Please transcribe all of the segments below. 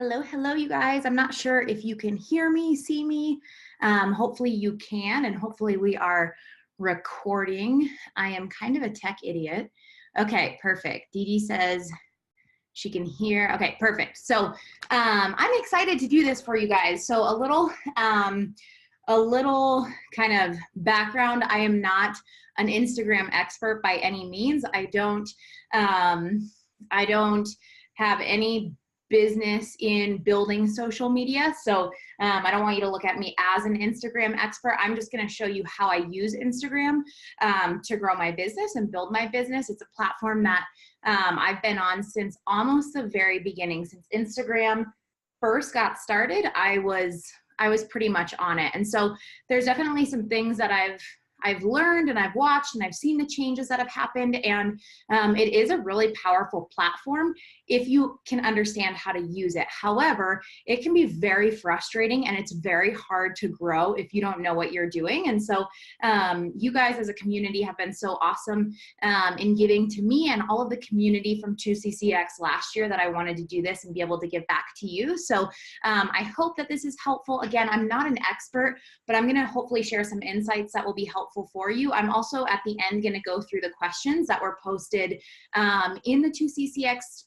Hello, hello, you guys. I'm not sure if you can hear me, see me. Hopefully you can, and hopefully we are recording. I am kind of a tech idiot. Okay, perfect. Dee Dee says she can hear. Okay, perfect. So I'm excited to do this for you guys. So a little kind of background. I am not an Instagram expert by any means. I don't have any business in building social media. So I don't want you to look at me as an Instagram expert. I'm just going to show you how I use Instagram to grow my business and build my business. It's a platform that I've been on since almost the very beginning. Since Instagram first got started, I was pretty much on it. And so there's definitely some things that I've learned and I've watched and I've seen the changes that have happened. And it is a really powerful platform if you can understand how to use it. However, it can be very frustrating and it's very hard to grow if you don't know what you're doing. And so you guys as a community have been so awesome in giving to me and all of the community from 2CCX last year that I wanted to do this and be able to give back to you. So I hope that this is helpful. Again, I'm not an expert, but I'm going to hopefully share some insights that will be helpful for you. I'm also at the end going to go through the questions that were posted in the 2CCX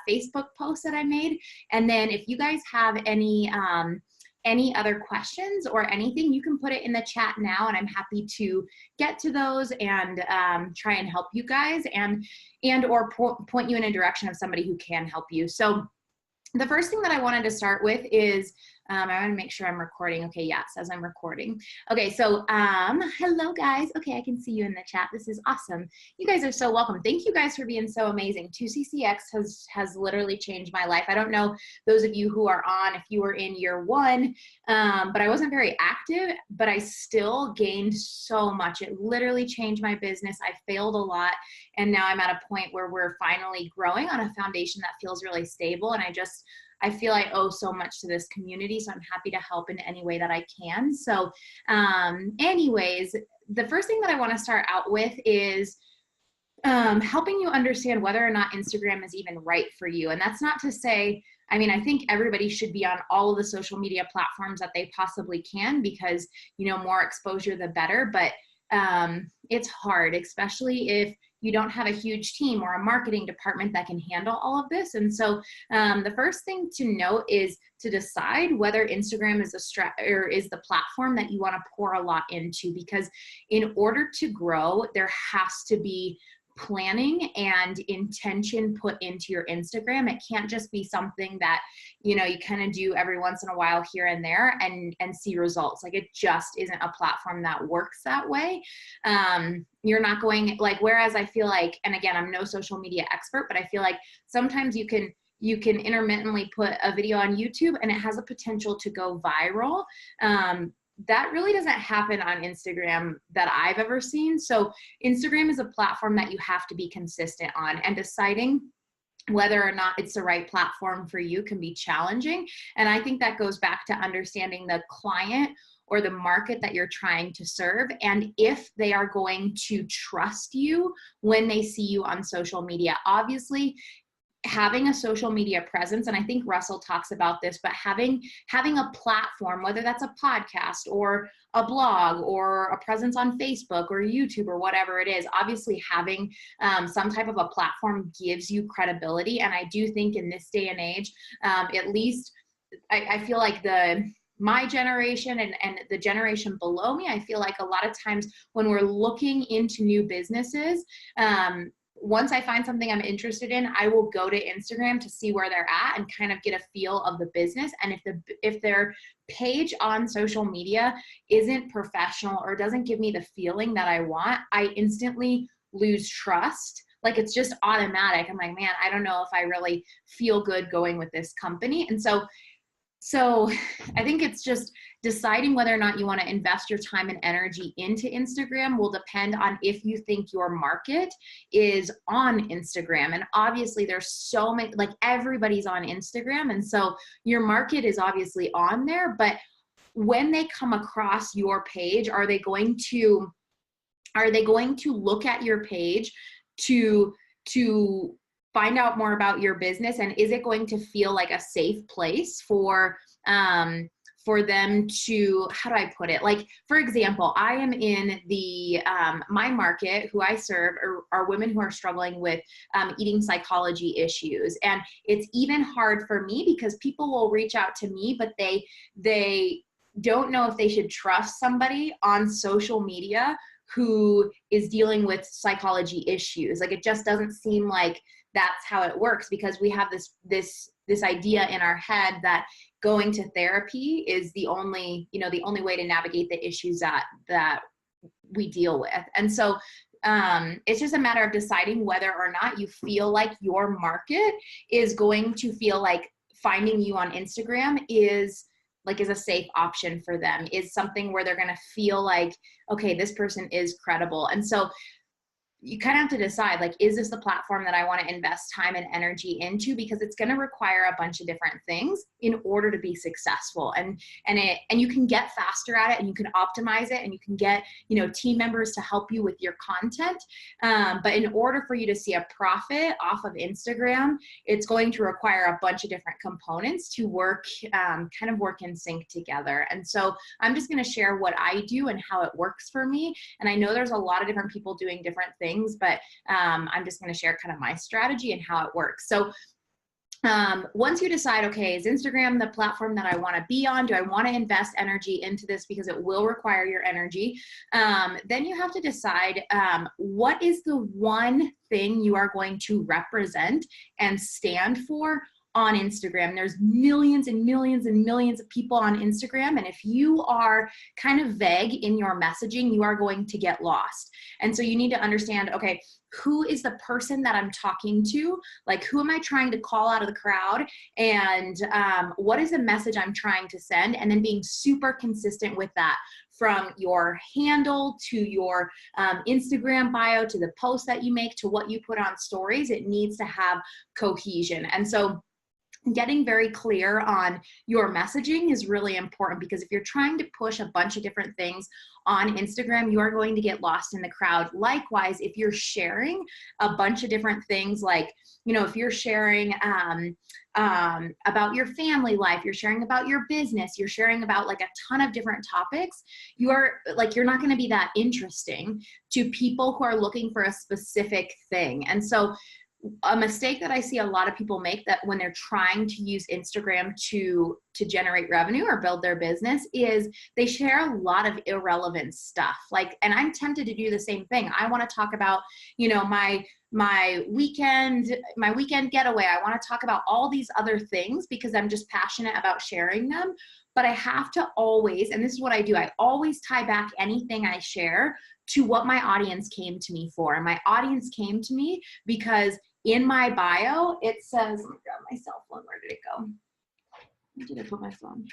Facebook post that I made. And then if you guys have any other questions or anything, you can put it in the chat now, and I'm happy to get to those and try and help you guys and or point you in a direction of somebody who can help you. So the first thing that I wanted to start with is I want to make sure I'm recording. Okay, yeah, it says I'm recording. Okay, so hello guys. Okay, I can see you in the chat. This is awesome. You guys are so welcome. Thank you guys for being so amazing. 2CCX has literally changed my life. I don't know those of you who are on if you were in year one, but I wasn't very active, but I still gained so much. It literally changed my business. I failed a lot, and now I'm at a point where we're finally growing on a foundation that feels really stable, and I feel I owe so much to this community, so I'm happy to help in any way that I can. So anyways, the first thing that I want to start out with is helping you understand whether or not Instagram is even right for you. And that's not to say, I mean, I think everybody should be on all of the social media platforms that they possibly can because, you know, more exposure, the better. But it's hard, especially if you don't have a huge team or a marketing department that can handle all of this. And so the first thing to note is to decide whether Instagram is is the platform that you want to pour a lot into, because in order to grow, there has to be planning and intention put into your Instagram. It can't just be something that, you know, you kind of do every once in a while here and there and see results. Like, it just isn't a platform that works that way. You're not going like, whereas I feel like, and again, I'm no social media expert, but I feel like sometimes you can intermittently put a video on YouTube and it has a potential to go viral. That really doesn't happen on Instagram that I've ever seen. So Instagram is a platform that you have to be consistent on, and deciding whether or not it's the right platform for you can be challenging. And I think that goes back to understanding the client or the market that you're trying to serve, and if they are going to trust you when they see you on social media. Obviously, having a social media presence, and I think Russell talks about this, but having a platform, whether that's a podcast or a blog or a presence on Facebook or YouTube or whatever it is, obviously having some type of a platform gives you credibility. And I do think in this day and age, at least I feel like my generation and the generation below me, I feel like a lot of times when we're looking into new businesses, once I find something I'm interested in, I will go to Instagram to see where they're at and kind of get a feel of the business. And if their page on social media isn't professional or doesn't give me the feeling that I want, I instantly lose trust. Like, it's just automatic. I'm like, man, I don't know if I really feel good going with this company. And so I think it's just deciding whether or not you want to invest your time and energy into Instagram will depend on if you think your market is on Instagram. And obviously there's so many, like, everybody's on Instagram. And so your market is obviously on there, but when they come across your page, are they going to look at your page to find out more about your business, and is it going to feel like a safe place for them to, how do I put it? Like, for example, I am in the, my market, who I serve are women who are struggling with eating psychology issues. And it's even hard for me because people will reach out to me, but they don't know if they should trust somebody on social media who is dealing with psychology issues. Like, it just doesn't seem like that's how it works, because we have this idea in our head that going to therapy is the only way to navigate the issues that we deal with. And so it's just a matter of deciding whether or not you feel like your market is going to feel like finding you on Instagram is a safe option for them, is something where they're going to feel like, okay, this person is credible. And so you kind of have to decide, like, is this the platform that I want to invest time and energy into? Because it's going to require a bunch of different things in order to be successful. And you can get faster at it, and you can optimize it, and you can get, team members to help you with your content. But in order for you to see a profit off of Instagram, it's going to require a bunch of different components to work in sync together. And so I'm just going to share what I do and how it works for me. And I know there's a lot of different people doing different things, but I'm just going to share kind of my strategy and how it works. So once you decide, okay, is Instagram the platform that I want to be on? Do I want to invest energy into this because it will require your energy? Then you have to decide what is the one thing you are going to represent and stand for on Instagram. There's millions and millions and millions of people on Instagram. And if you are kind of vague in your messaging, you are going to get lost. And so you need to understand, okay, who is the person that I'm talking to? Like, who am I trying to call out of the crowd? And what is the message I'm trying to send? And then being super consistent with that, from your handle to your Instagram bio, to the post that you make, to what you put on stories. It needs to have cohesion. And so getting very clear on your messaging is really important, because if you're trying to push a bunch of different things on Instagram, you are going to get lost in the crowd. Likewise, if you're sharing a bunch of different things, like, if you're sharing about your family life, you're sharing about your business, you're sharing about like a ton of different topics, you're not going to be that interesting to people who are looking for a specific thing. And so a mistake that I see a lot of people make, that when they're trying to use Instagram to generate revenue or build their business, is they share a lot of irrelevant stuff. Like, and I'm tempted to do the same thing. I want to talk about, my weekend getaway. I want to talk about all these other things because I'm just passionate about sharing them. But I have to always, and this is what I do, I always tie back anything I share to what my audience came to me for. And my audience came to me because in my bio, it says, let me grab my cell phone. Where did it go? Where did I put my phone?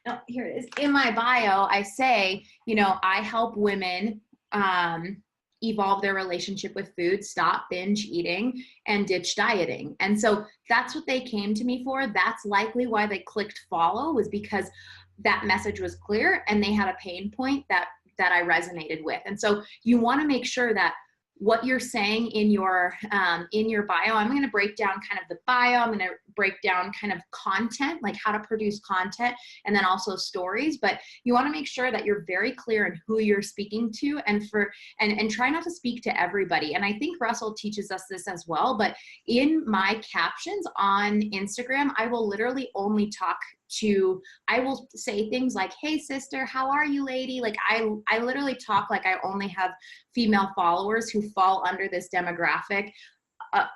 No, here it is. In my bio, I say, I help women evolve their relationship with food, stop binge eating, and ditch dieting. And so that's what they came to me for. That's likely why they clicked follow, was because that message was clear and they had a pain point that I resonated with. And so you want to make sure that what you're saying in your bio, I'm going to break down kind of the bio. I'm going to break down kind of content, like how to produce content, and then also stories. But you want to make sure that you're very clear in who you're speaking to, and try not to speak to everybody. And I think Russell teaches us this as well. But in my captions on Instagram, I will literally only I will say things like, hey sister, how are you lady? Like I literally talk like I only have female followers who fall under this demographic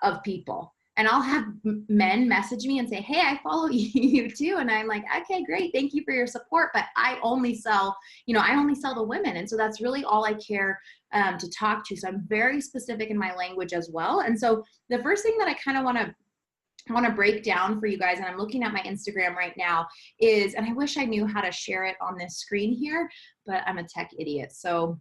of people. And I'll have men message me and say, hey, I follow you too. And I'm like, okay, great. Thank you for your support. But I only sell the women. And so that's really all I care to talk to. So I'm very specific in my language as well. And so the first thing that I kind of want to break down for you guys, and I'm looking at my Instagram right now, is, and I wish I knew how to share it on this screen here, but I'm a tech idiot. So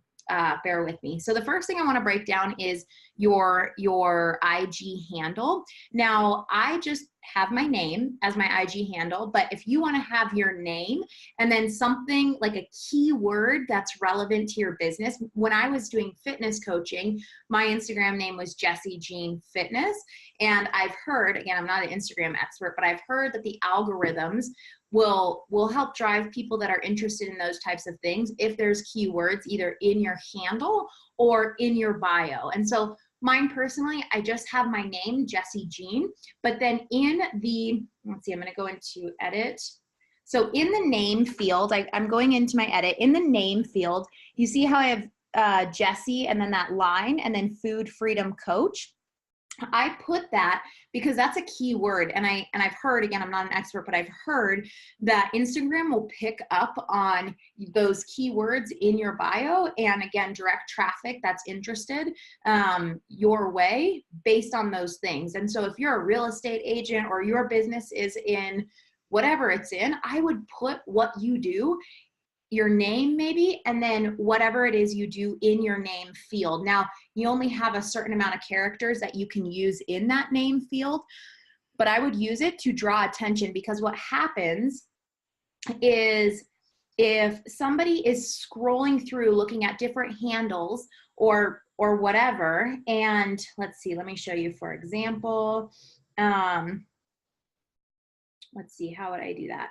bear with me. So the first thing I want to break down is your IG handle. Now, I just have my name as my IG handle, but if you want to have your name and then something like a keyword that's relevant to your business. When I was doing fitness coaching, my Instagram name was Jessie Jean Fitness. And I've heard, again, I'm not an Instagram expert, but I've heard that the algorithms will help drive people that are interested in those types of things if there's keywords either in your handle or in your bio. And so mine personally, I just have my name, Jessie Jean, but then in the, let's see, I'm going to go into edit. So in the name field, I'm going into my edit. In the name field, you see how I have Jessie and then that line and then Food Freedom Coach. I put that because that's a key word. And I've heard, again, I'm not an expert, but I've heard that Instagram will pick up on those keywords in your bio and, again, direct traffic that's interested your way based on those things. And so if you're a real estate agent or your business is in whatever it's in, I would put what you do, your name maybe, and then whatever it is you do in your name field. Now, you only have a certain amount of characters that you can use in that name field, but I would use it to draw attention, because what happens is if somebody is scrolling through looking at different handles or whatever, and let's see, let me show you, for example, let's see, how would I do that?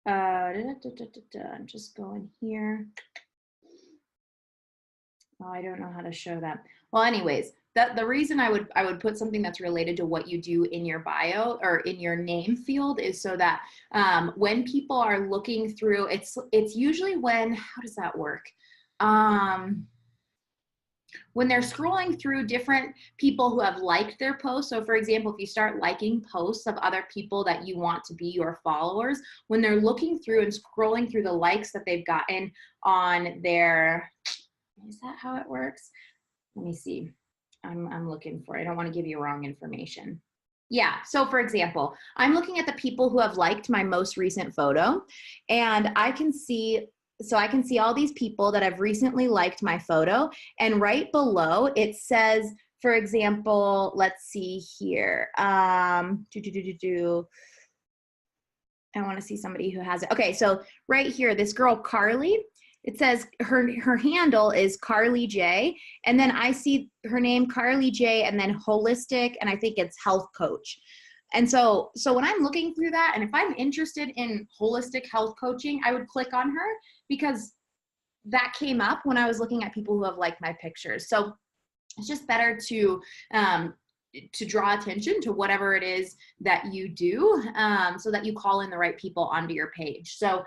I'm just going here. Oh, I don't know how to show that. Well, anyways, the reason I would put something that's related to what you do in your bio or in your name field is so that when people are looking through, it's usually when, how does that work? When they're scrolling through different people who have liked their posts. So for example, if you start liking posts of other people that you want to be your followers, when they're looking through and scrolling through the likes that they've gotten on their, is that how it works? Let me see. I'm looking for it. I don't want to give you wrong information. Yeah, so for example, I'm looking at the people who have liked my most recent photo, and I can see all these people that have recently liked my photo, and right below it says, for example, let's see here. I want to see somebody who has it. Okay, so right here, this girl, Carly, it says her handle is Carly J, and then I see her name, Carly J, and then holistic, and I think it's health coach. And so when I'm looking through that, and if I'm interested in holistic health coaching, I would click on her because that came up when I was looking at people who have liked my pictures. So it's just better to draw attention to whatever it is that you do, so that you call in the right people onto your page. So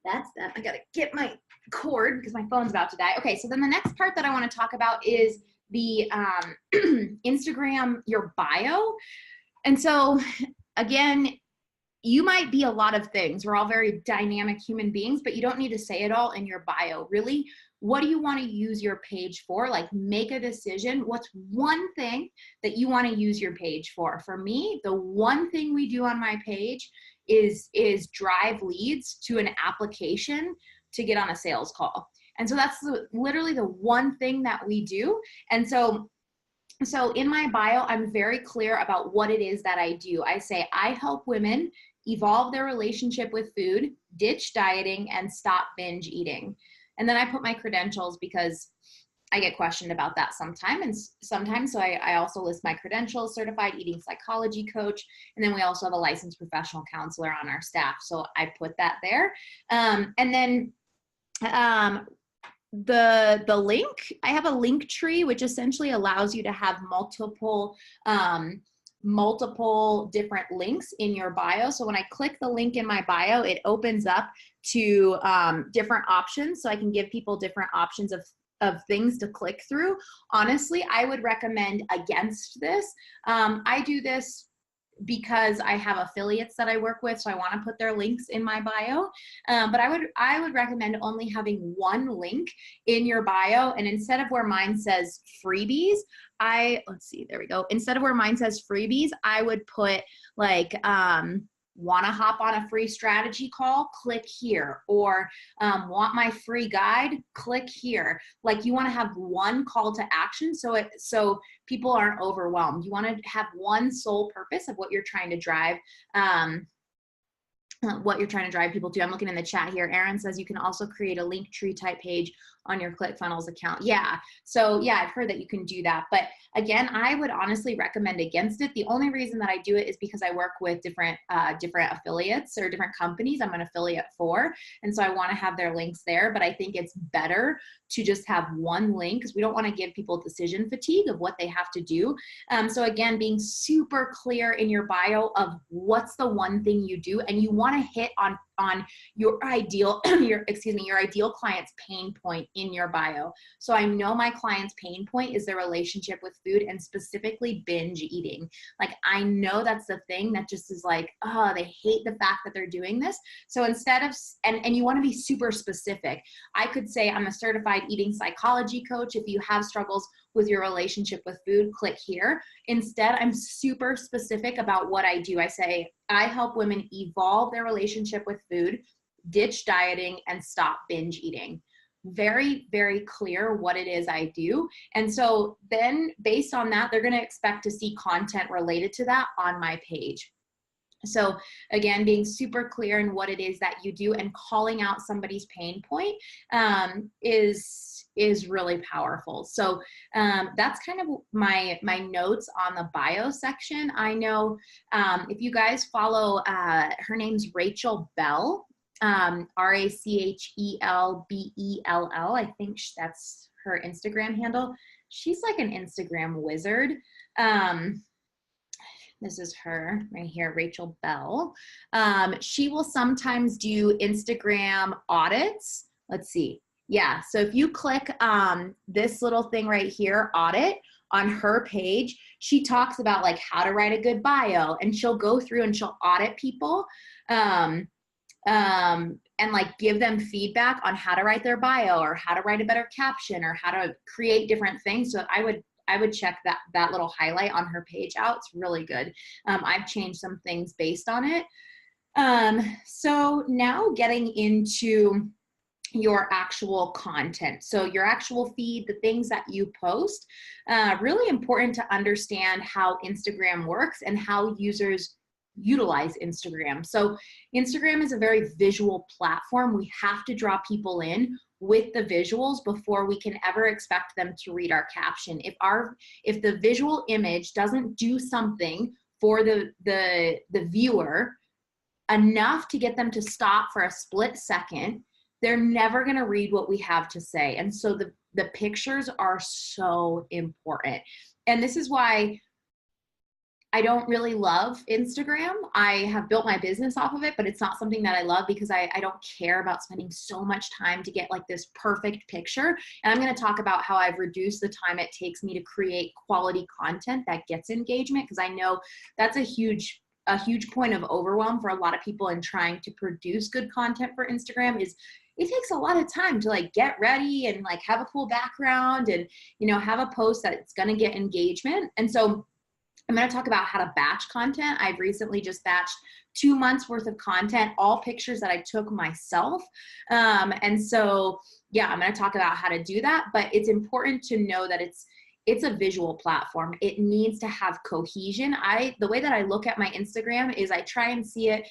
that's that. I gotta get my cord because my phone's about to die. Okay, so then the next part that I want to talk about is the Instagram, your bio. And so again, you might be a lot of things. We're all very dynamic human beings, but you don't need to say it all in your bio. Really, what do you want to use your page for? Like, make a decision. What's one thing that you want to use your page for? For me, the one thing we do on my page is drive leads to an application to get on a sales call. And so that's literally the one thing that we do. And so in my bio, I'm very clear about what it is that I do. I say, I help women evolve their relationship with food, ditch dieting, and stop binge eating. And then I put my credentials because I get questioned about that sometimes. So I also list my credentials: certified eating psychology coach. And then we also have a licensed professional counselor on our staff. So I put that there. And then the link, I have a link tree, which essentially allows you to have multiple different links in your bio. So when I click the link in my bio, it opens up to different options. So I can give people different options of things to click through. Honestly, I would recommend against this. I do this because I have affiliates that I work with, so I want to put their links in my bio. But I would recommend only having one link in your bio, and instead of where mine says freebies, let's see, there we go. Instead of where mine says freebies, I would put like Want to hop on a free strategy call? Click here. Or want my free guide? Click here. Like, you want to have one call to action so people aren't overwhelmed. You want to have one sole purpose of what you're trying to drive. People to. I'm looking in the chat here. Aaron says you can also create a Linktree type page on your ClickFunnels account. Yeah. So yeah, I've heard that you can do that. But again, I would honestly recommend against it. The only reason that I do it is because I work with different affiliates or different companies I'm an affiliate for. And so I want to have their links there, but I think it's better to just have one link because we don't want to give people decision fatigue of what they have to do. So again, being super clear in your bio of what's the one thing you do, and you want to hit on your ideal your ideal client's pain point in your bio. So I know my client's pain point is their relationship with food, and specifically binge eating. Like, I know that's the thing that just is like, oh, they hate the fact that they're doing this. So instead of, and you want to be super specific. I could say I'm a certified eating psychology coach. If you have struggles with your relationship with food, click here. Instead, I'm super specific about what I do. I say, I help women evolve their relationship with food, ditch dieting, and stop binge eating. Very, very clear what it is I do. And so then based on that, they're going to expect to see content related to that on my page. So again, being super clear in what it is that you do and calling out somebody's pain point is really powerful. So that's kind of my notes on the bio section. I know if you guys follow, her name's Rachel Bell, RachelBell. I think that's her Instagram handle. She's like an Instagram wizard. This is her right here, Rachel Bell. She will sometimes do Instagram audits. Let's see. Yeah, so if you click this little thing right here, audit, on her page, she talks about like how to write a good bio, and she'll go through and she'll audit people and like give them feedback on how to write their bio or how to write a better caption or how to create different things. So I would check that little highlight on her page out. It's really good. I've changed some things based on it. So now getting into your actual content. So your actual feed, the things that you post, really important to understand how Instagram works and how users utilize Instagram. So Instagram is a very visual platform. We have to draw people in with the visuals before we can ever expect them to read our caption. If the visual image doesn't do something for the viewer enough to get them to stop for a split second, they're never going to read what we have to say. And so the pictures are so important. And this is why I don't really love Instagram. I have built my business off of it, but it's not something that I love because I don't care about spending so much time to get like this perfect picture. And I'm going to talk about how I've reduced the time it takes me to create quality content that gets engagement, because I know that's a huge point of overwhelm for a lot of people in trying to produce good content for Instagram. Is it takes a lot of time to like get ready and like have a cool background and, you know, have a post that's going to get engagement. And so I'm going to talk about how to batch content. I've recently just batched 2 months worth of content, all pictures that I took myself. And so, yeah, I'm going to talk about how to do that, but it's important to know that it's a visual platform. It needs to have cohesion. The way that I look at my Instagram is I try and see it,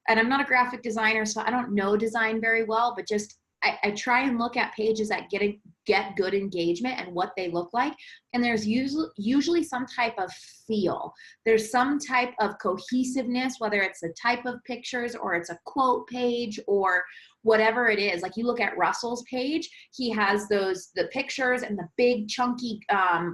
and I'm not a graphic designer, so I don't know design very well, but just I try and look at pages that get good engagement and what they look like. And there's usually some type of feel. There's some type of cohesiveness, whether it's the type of pictures or it's a quote page or whatever it is. Like you look at Russell's page, he has the pictures and the big chunky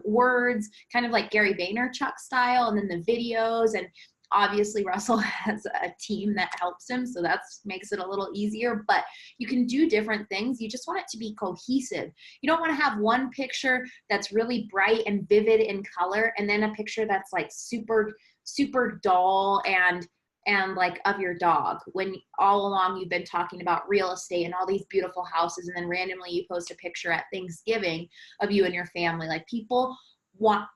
words, kind of like Gary Vaynerchuk style, and then the videos. And obviously Russell has a team that helps him, so that makes it a little easier, but you can do different things. You just want it to be cohesive. You don't want to have one picture that's really bright and vivid in color and then a picture that's like super, super dull and like of your dog, when all along you've been talking about real estate and all these beautiful houses, and then randomly you post a picture at Thanksgiving of you and your family. Like, people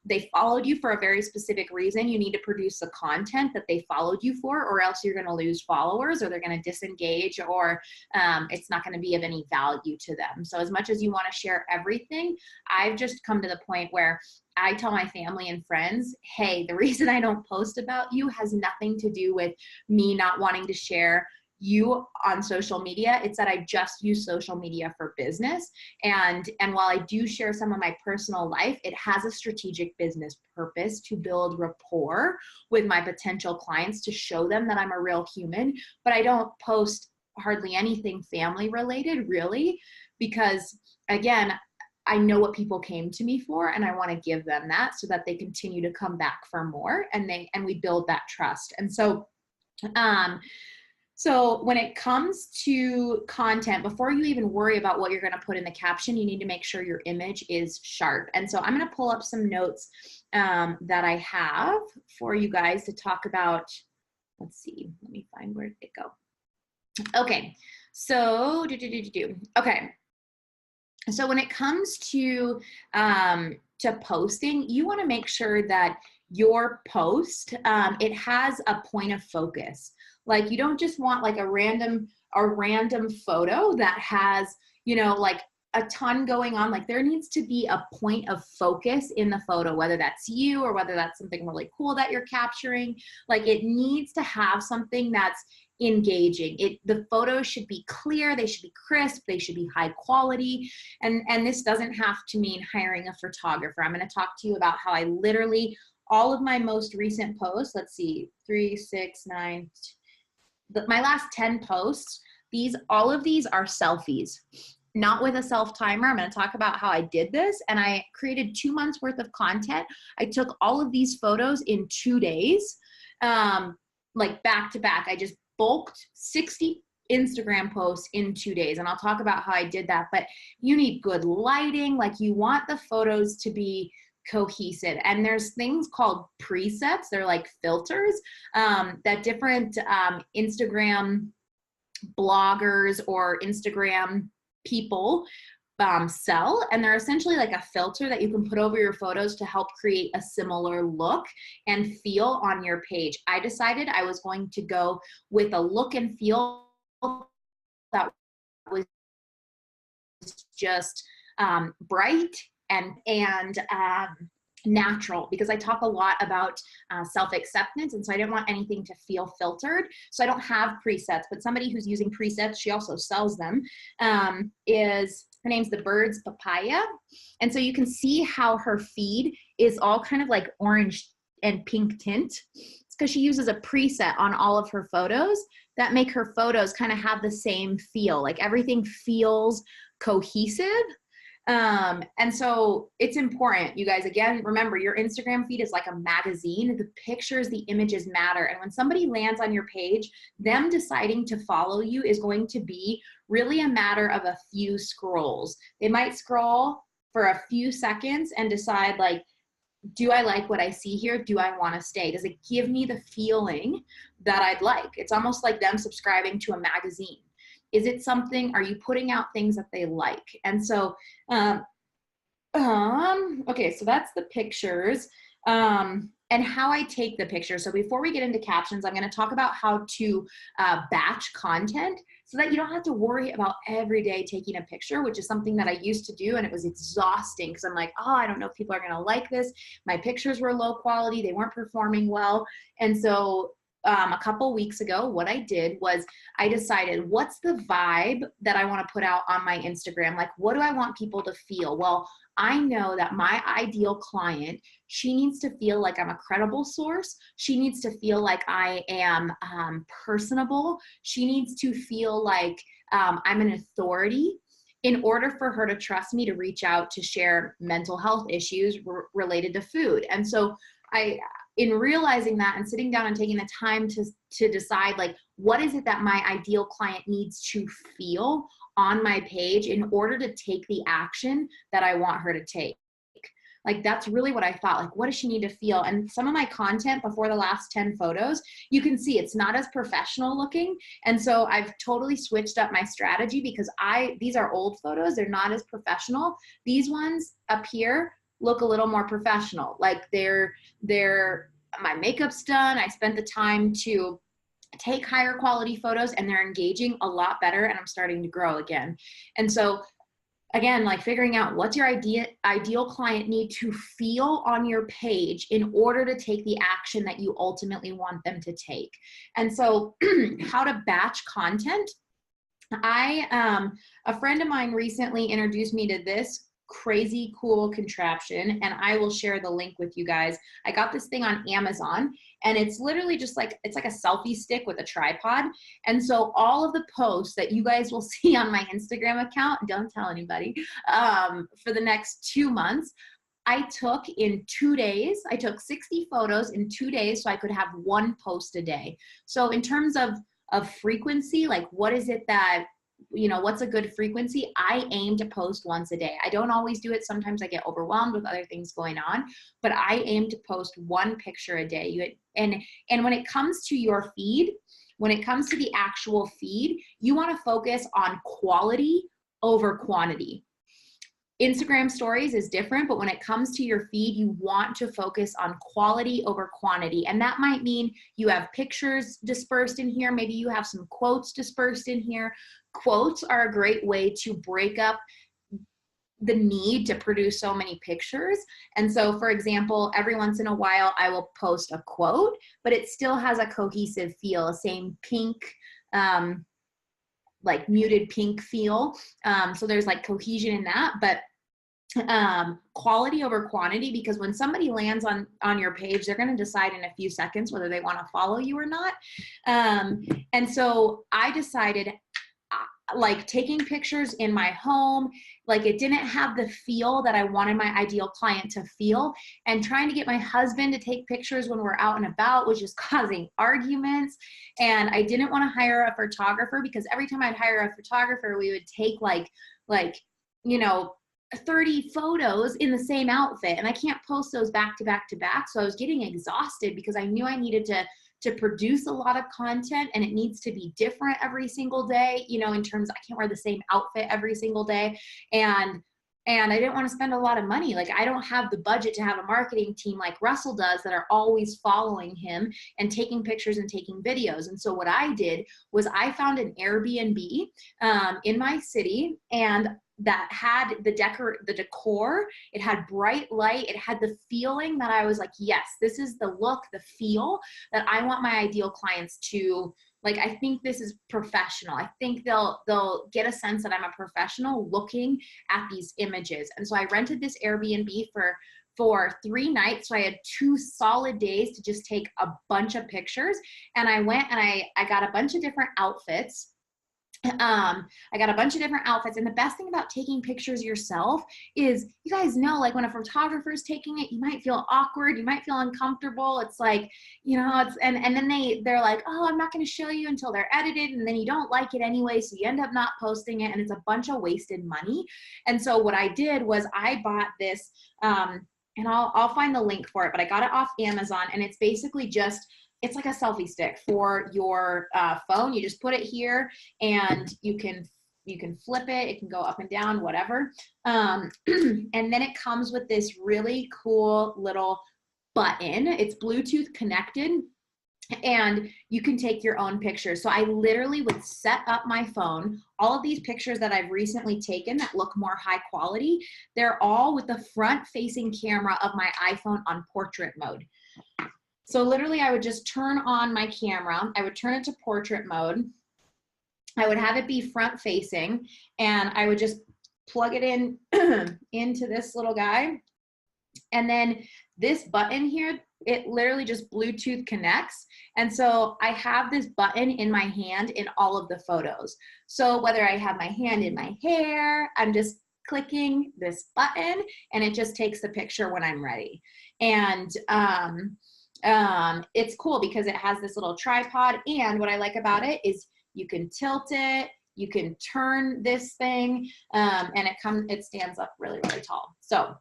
they followed you for a very specific reason. You need to produce the content that they followed you for, or else you're going to lose followers, or they're going to disengage, or it's not going to be of any value to them. So as much as you want to share everything, I've just come to the point where I tell my family and friends, hey, the reason I don't post about you has nothing to do with me not wanting to share you on social media. It's that I just use social media for business. And while I do share some of my personal life, it has a strategic business purpose to build rapport with my potential clients, to show them that I'm a real human. But I don't post hardly anything family related, really, because again, I know what people came to me for, and I want to give them that so that they continue to come back for more, and we build that trust. And so so when it comes to content, before you even worry about what you're going to put in the caption, you need to make sure your image is sharp. And so I'm going to pull up some notes that I have for you guys to talk about. Let's see, let me find where it go. Okay, so okay. So when it comes to posting, you want to make sure that your post, it has a point of focus. Like, you don't just want like a random photo that has, you know, like a ton going on. Like, there needs to be a point of focus in the photo, whether that's you or whether that's something really cool that you're capturing. Like, it needs to have something that's engaging. The photos should be clear, they should be crisp, they should be high quality. And this doesn't have to mean hiring a photographer. I'm going to talk to you about how I literally, all of my most recent posts, let's see, 3, 6, 9, my last 10 posts, all of these are selfies, not with a self timer. I'm going to talk about how I did this, and I created 2 months worth of content. I took all of these photos in 2 days, like back to back. I just bulked 60 Instagram posts in 2 days, and I'll talk about how I did that. But you need good lighting. Like, you want the photos to be cohesive, and there's things called presets. They're like filters that different Instagram bloggers or Instagram people sell, and they're essentially like a filter that you can put over your photos to help create a similar look and feel on your page. I decided I was going to go with a look and feel that was just bright and natural, because I talk a lot about self-acceptance, and so I didn't want anything to feel filtered. So I don't have presets, but somebody who's using presets, she also sells them, her name's The Birds Papaya. And so you can see how her feed is all kind of like orange and pink tint. It's because she uses a preset on all of her photos that make her photos kind of have the same feel, like everything feels cohesive. And so it's important, you guys, again, remember, your Instagram feed is like a magazine. The pictures, the images matter. And when somebody lands on your page, them deciding to follow you is going to be really a matter of a few scrolls. They might scroll for a few seconds and decide, like, do I like what I see here? Do I want to stay? Does it give me the feeling that I'd like? It's almost like them subscribing to a magazine. Is it something, are you putting out things that they like? And so, okay, so that's the pictures and how I take the pictures. So before we get into captions, I'm going to talk about how to batch content so that you don't have to worry about every day taking a picture, which is something that I used to do, and it was exhausting because I'm like, oh, I don't know if people are going to like this. My pictures were low quality, they weren't performing well. And so a couple weeks ago, what I did was I decided, what's the vibe that I want to put out on my Instagram? Like, what do I want people to feel? Well, I know that my ideal client, she needs to feel like I'm a credible source. She needs to feel like I am personable. She needs to feel like I'm an authority in order for her to trust me to reach out to share mental health issues related to food. And so in realizing that and sitting down and taking the time to decide, like, what is it that my ideal client needs to feel on my page in order to take the action that I want her to take. Like, that's really what I thought. Like, what does she need to feel? And some of my content before the last 10 photos, you can see it's not as professional looking. And so I've totally switched up my strategy because these are old photos. They're not as professional. These ones up here look a little more professional. Like my makeup's done. I spent the time to take higher quality photos and they're engaging a lot better, and I'm starting to grow again. And so again, like figuring out what's your ideal client need to feel on your page in order to take the action that you ultimately want them to take. And so how to batch content. A friend of mine recently introduced me to this crazy cool contraption, and I will share the link with you guys. I got this thing on Amazon, and it's literally just like, it's like a selfie stick with a tripod. And so all of the posts that you guys will see on my Instagram account, don't tell anybody, for the next 2 months, I took in 2 days. I took 60 photos in 2 days so I could have one post a day. So in terms of frequency, like what is it that, what's a good frequency? I aim to post once a day. I don't always do it. Sometimes I get overwhelmed with other things going on, but I aim to post one picture a day. And when it comes to your feed, when it comes to the actual feed, you want to focus on quality over quantity. Instagram stories is different, but when it comes to your feed, you want to focus on quality over quantity. And that might mean you have pictures dispersed in here. Maybe you have some quotes dispersed in here. Quotes are a great way to break up the need to produce so many pictures. And so, for example, every once in a while, I will post a quote, but it still has a cohesive feel, same pink, like muted pink feel. So there's like cohesion in that, but quality over quantity, because when somebody lands on your page, they're going to decide in a few seconds whether they want to follow you or not. And so I decided, like taking pictures in my home, like it didn't have the feel that I wanted my ideal client to feel. And trying to get my husband to take pictures when we're out and about was just causing arguments. And I didn't want to hire a photographer, because every time I'd hire a photographer, we would take like 30 photos in the same outfit, and I can't post those back to back to back. So I was getting exhausted because I knew I needed to produce a lot of content, and it needs to be different every single day, in terms, I can't wear the same outfit every single day. And I didn't want to spend a lot of money. Like, I don't have the budget to have a marketing team like Russell does that are always following him and taking pictures and taking videos. And so what I did was I found an Airbnb in my city, and that had the decor, it had bright light, it had the feeling that I was like, yes, this is the look, the feel that I want my ideal clients to, like, I think this is professional. I think they'll get a sense that I'm a professional looking at these images. And so I rented this Airbnb for 3 nights. So I had 2 solid days to just take a bunch of pictures. And I went and I got a bunch of different outfits. I got a bunch of different outfits. And the best thing about taking pictures yourself is, you guys know, like when a photographer is taking it, you might feel awkward, you might feel uncomfortable. It's like, and then they're like, oh, I'm not going to show you until they're edited. And then you don't like it anyway. So you end up not posting it, and it's a bunch of wasted money. And so what I did was I bought this, and I'll find the link for it, but I got it off Amazon, and it's basically just, it's like a selfie stick for your phone. You just put it here, and you can flip it. It can go up and down, whatever. And then it comes with this really cool little button. It's Bluetooth connected, and you can take your own pictures. So I literally would set up my phone. All of these pictures that I've recently taken that look more high quality, they're all with the front facing camera of my iPhone on portrait mode. So literally I would just turn on my camera. I would turn it to portrait mode. I would have it be front facing, and I would just plug it in into this little guy. And then this button here, it literally just Bluetooth connects. And so I have this button in my hand in all of the photos. So whether I have my hand in my hair, I'm just clicking this button, and it just takes the picture when I'm ready. And it's cool because it has this little tripod, and what I like about it is you can tilt it, you can turn this thing, and it stands up really, really tall. So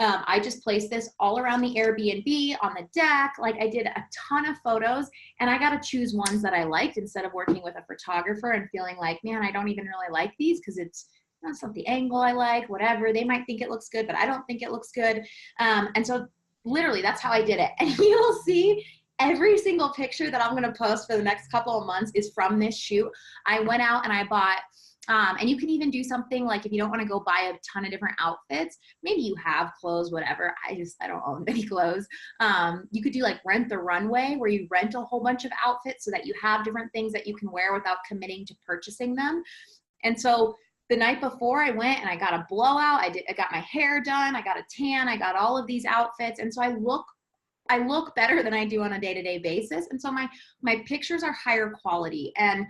I just placed this all around the Airbnb, on the deck. Like, I did a ton of photos, and I got to choose ones that I liked instead of working with a photographer and feeling like, man, I don't even really like these because it's That's not the angle I like, whatever. They might think it looks good, but I don't think it looks good. And so literally that's how I did it. And you will see every single picture that I'm going to post for the next couple of months is from this shoot. I went out and I bought, and you can even do something like if you don't want to go buy a ton of different outfits, maybe you have clothes, whatever. I don't own many clothes. You could do like Rent the Runway, where you rent a whole bunch of outfits so that you have different things that you can wear without committing to purchasing them. And so the night before I went and I got a blowout, I got my hair done, I got a tan, I got all of these outfits. And so I look better than I do on a day-to-day basis. And so my pictures are higher quality. And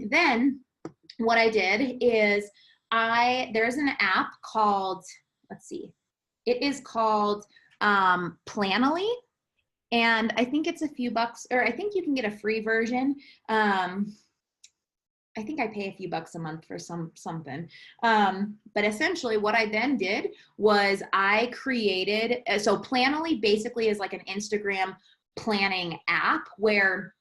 then what I did is there's an app called, let's see, it is called Planoly. And I think it's a few bucks, or I think you can get a free version. I think I pay a few bucks a month for something. But essentially what I then did was I created, so Planoly basically is like an Instagram planning app where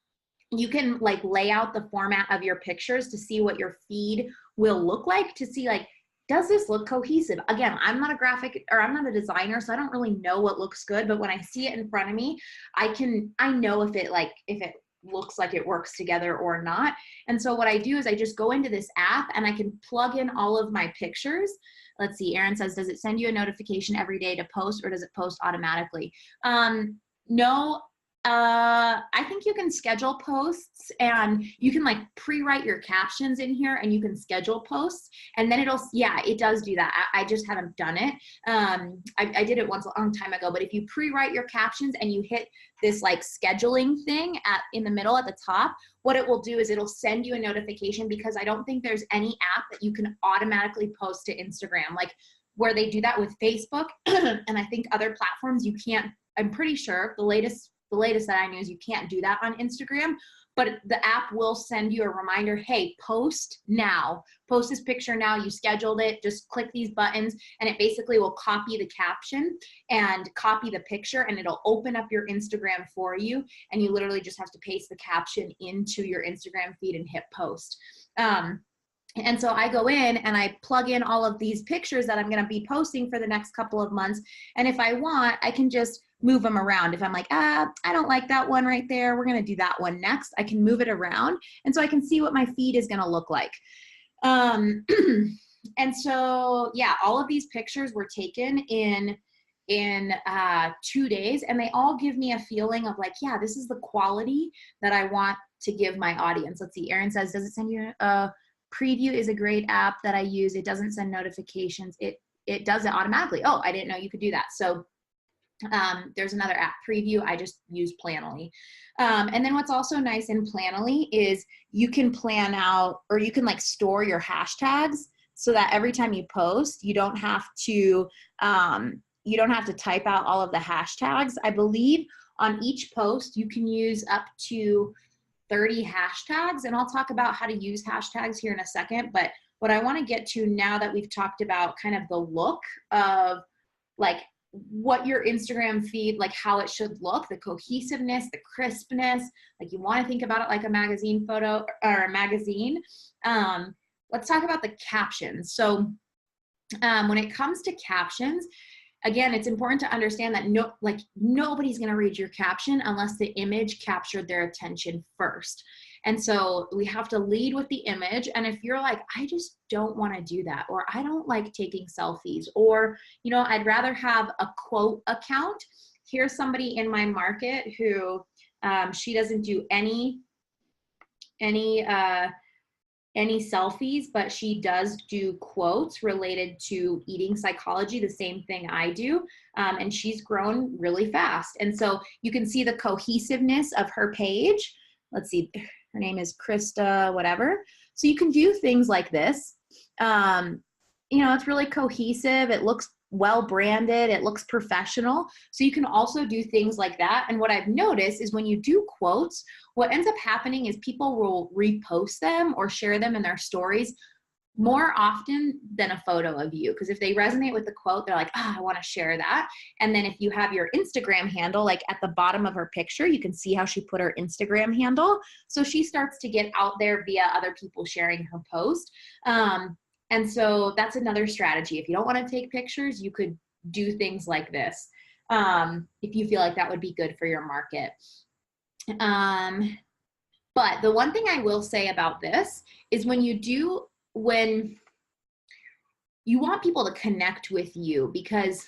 you can like lay out the format of your pictures to see what your feed will look like, to see like, does this look cohesive? Again, I'm not a designer, so I don't really know what looks good, but when I see it in front of me, I know if it looks like it works together or not. And so what I do is I just go into this app and I can plug in all of my pictures. Let's see, Aaron says, does it send you a notification every day to post, or does it post automatically? No. I think you can schedule posts, and you can like pre-write your captions in here and you can schedule posts, and then it does do that. I just haven't done it. I did it once a long time ago, but if you pre-write your captions and you hit this like scheduling thing in the middle at the top, what it will do is it'll send you a notification, because I don't think there's any app that you can automatically post to Instagram, like where they do that with Facebook. And I think other platforms you can't. I'm pretty sure the latest that I knew is you can't do that on Instagram, but the app will send you a reminder, hey, post now, post this picture now, you scheduled it, just click these buttons, and it basically will copy the caption and copy the picture, and it'll open up your Instagram for you, and you literally just have to paste the caption into your Instagram feed and hit post. And so I go in and I plug in all of these pictures that I'm going to be posting for the next couple of months. And if I want, I can just move them around. If I'm like, I don't like that one right there, we're going to do that one next, I can move it around. And so I can see what my feed is going to look like. And so, yeah, all of these pictures were taken in 2 days, and they all give me a feeling of like, yeah, this is the quality that I want to give my audience. Let's see, Aaron says, does it send you Preview is a great app that I use. It doesn't send notifications. It does it automatically. Oh, I didn't know you could do that. So there's another app, Preview. I just use Planoly. And then what's also nice in Planoly is you can plan out, or you can like store your hashtags, so that every time you post, you don't have to type out all of the hashtags. I believe on each post you can use up to 30 hashtags, and I'll talk about how to use hashtags here in a second. But what I want to get to now that we've talked about kind of the look of like what your Instagram feed, like how it should look, the cohesiveness, the crispness, like you want to think about it like a magazine photo or a magazine. Let's talk about the captions. So when it comes to captions, again, it's important to understand that nobody's going to read your caption unless the image captured their attention first. And so we have to lead with the image. And if you're like, I just don't want to do that, or I don't like taking selfies, or, I'd rather have a quote account. Here's somebody in my market who she doesn't do any selfies, but she does do quotes related to eating psychology, the same thing I do. And she's grown really fast. And so you can see the cohesiveness of her page. Let's see, her name is Krista, whatever. So you can do things like this. It's really cohesive. It looks well branded. It looks professional. So you can also do things like that. And what I've noticed is when you do quotes, what ends up happening is people will repost them or share them in their stories more often than a photo of you. Because if they resonate with the quote, they're like, I want to share that. And then if you have your Instagram handle, like at the bottom of her picture, you can see how she put her Instagram handle. So she starts to get out there via other people sharing her post. And so that's another strategy. If you don't want to take pictures, you could do things like this, if you feel like that would be good for your market. But the one thing I will say about this is when you want people to connect with you, because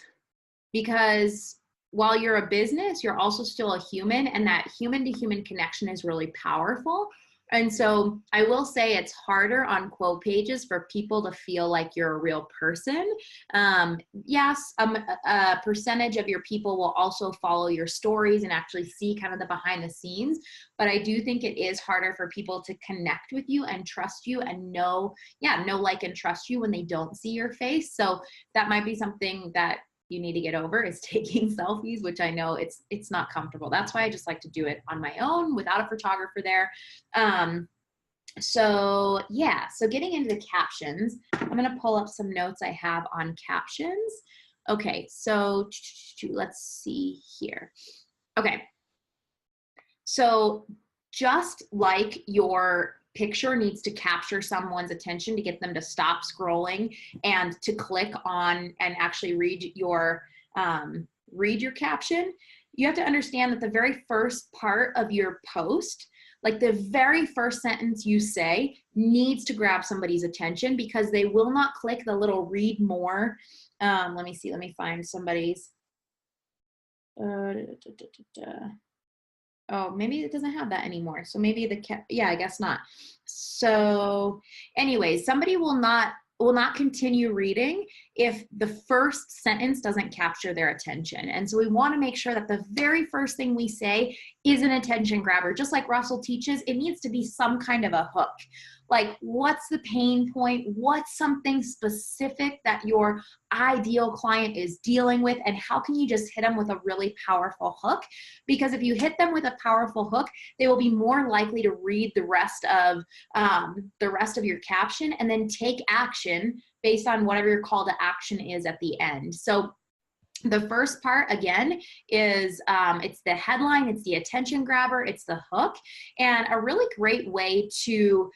while you're a business, you're also still a human, and that human to human connection is really powerful. And so I will say it's harder on quote pages for people to feel like you're a real person. Yes, a percentage of your people will also follow your stories and actually see kind of the behind the scenes. But I do think it is harder for people to connect with you and trust you and know, like, and trust you when they don't see your face. So that might be something that you need to get over, is taking selfies, which I know it's not comfortable. That's why I just like to do it on my own without a photographer there. So getting into the captions, I'm going to pull up some notes I have on captions. Okay, so let's see here. Okay, so just like your picture needs to capture someone's attention to get them to stop scrolling and to click on and actually read your caption, you have to understand that the very first part of your post, like the very first sentence you say, needs to grab somebody's attention, because they will not click the little read more. Let me find somebody's. Oh, maybe it doesn't have that anymore. So maybe I guess not. So anyways, somebody will not continue reading if the first sentence doesn't capture their attention. And so we want to make sure that the very first thing we say is an attention grabber. Just like Russell teaches, it needs to be some kind of a hook. Like, what's the pain point? What's something specific that your ideal client is dealing with? And how can you just hit them with a really powerful hook? Because if you hit them with a powerful hook, they will be more likely to read the rest of your caption and then take action based on whatever your call to action is at the end. So the first part, again, is it's the headline, it's the attention grabber, it's the hook. And a really great way to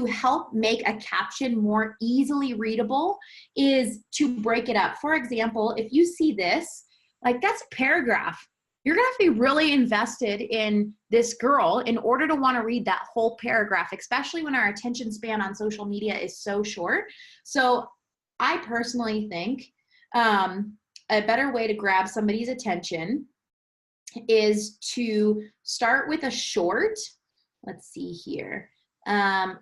help make a caption more easily readable is to break it up. For example, if you see this, like, that's a paragraph. You're going to have to be really invested in this girl in order to want to read that whole paragraph, especially when our attention span on social media is so short. So I personally think a better way to grab somebody's attention is to start with a short. Let's see here. I'm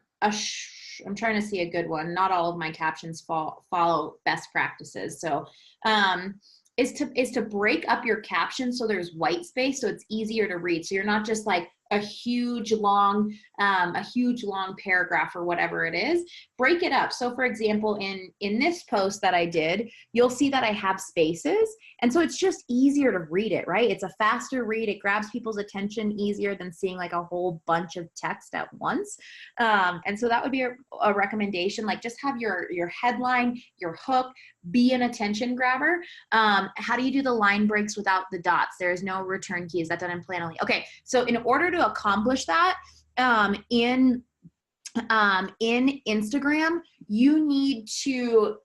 trying to see a good one. Not all of my captions follow best practices. So is to break up your caption so there's white space, so it's easier to read. So you're not just like a huge long paragraph or whatever it is. Break it up. So for example, in this post that I did, you'll see that I have spaces, and so it's just easier to read it, right? It's a faster read. It grabs people's attention easier than seeing like a whole bunch of text at once. And so that would be a recommendation. Like, just have your headline, your hook, be an attention grabber. How do you do the line breaks without the dots? There is no return keys. That's done in Planoly. Okay, so in order to accomplish that, in Instagram, you need to,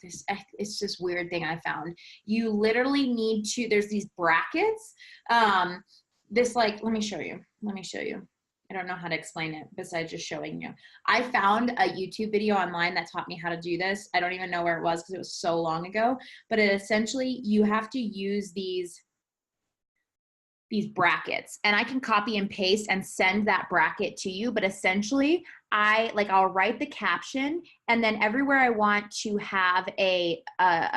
it's this weird thing I found. You literally need to, there's these brackets. Let me show you. I don't know how to explain it besides just showing you. I found a YouTube video online that taught me how to do this. I don't even know where it was because it was so long ago, but it essentially, you have to use these brackets, and I can copy and paste and send that bracket to you. But essentially, I'll write the caption, and then everywhere I want to have a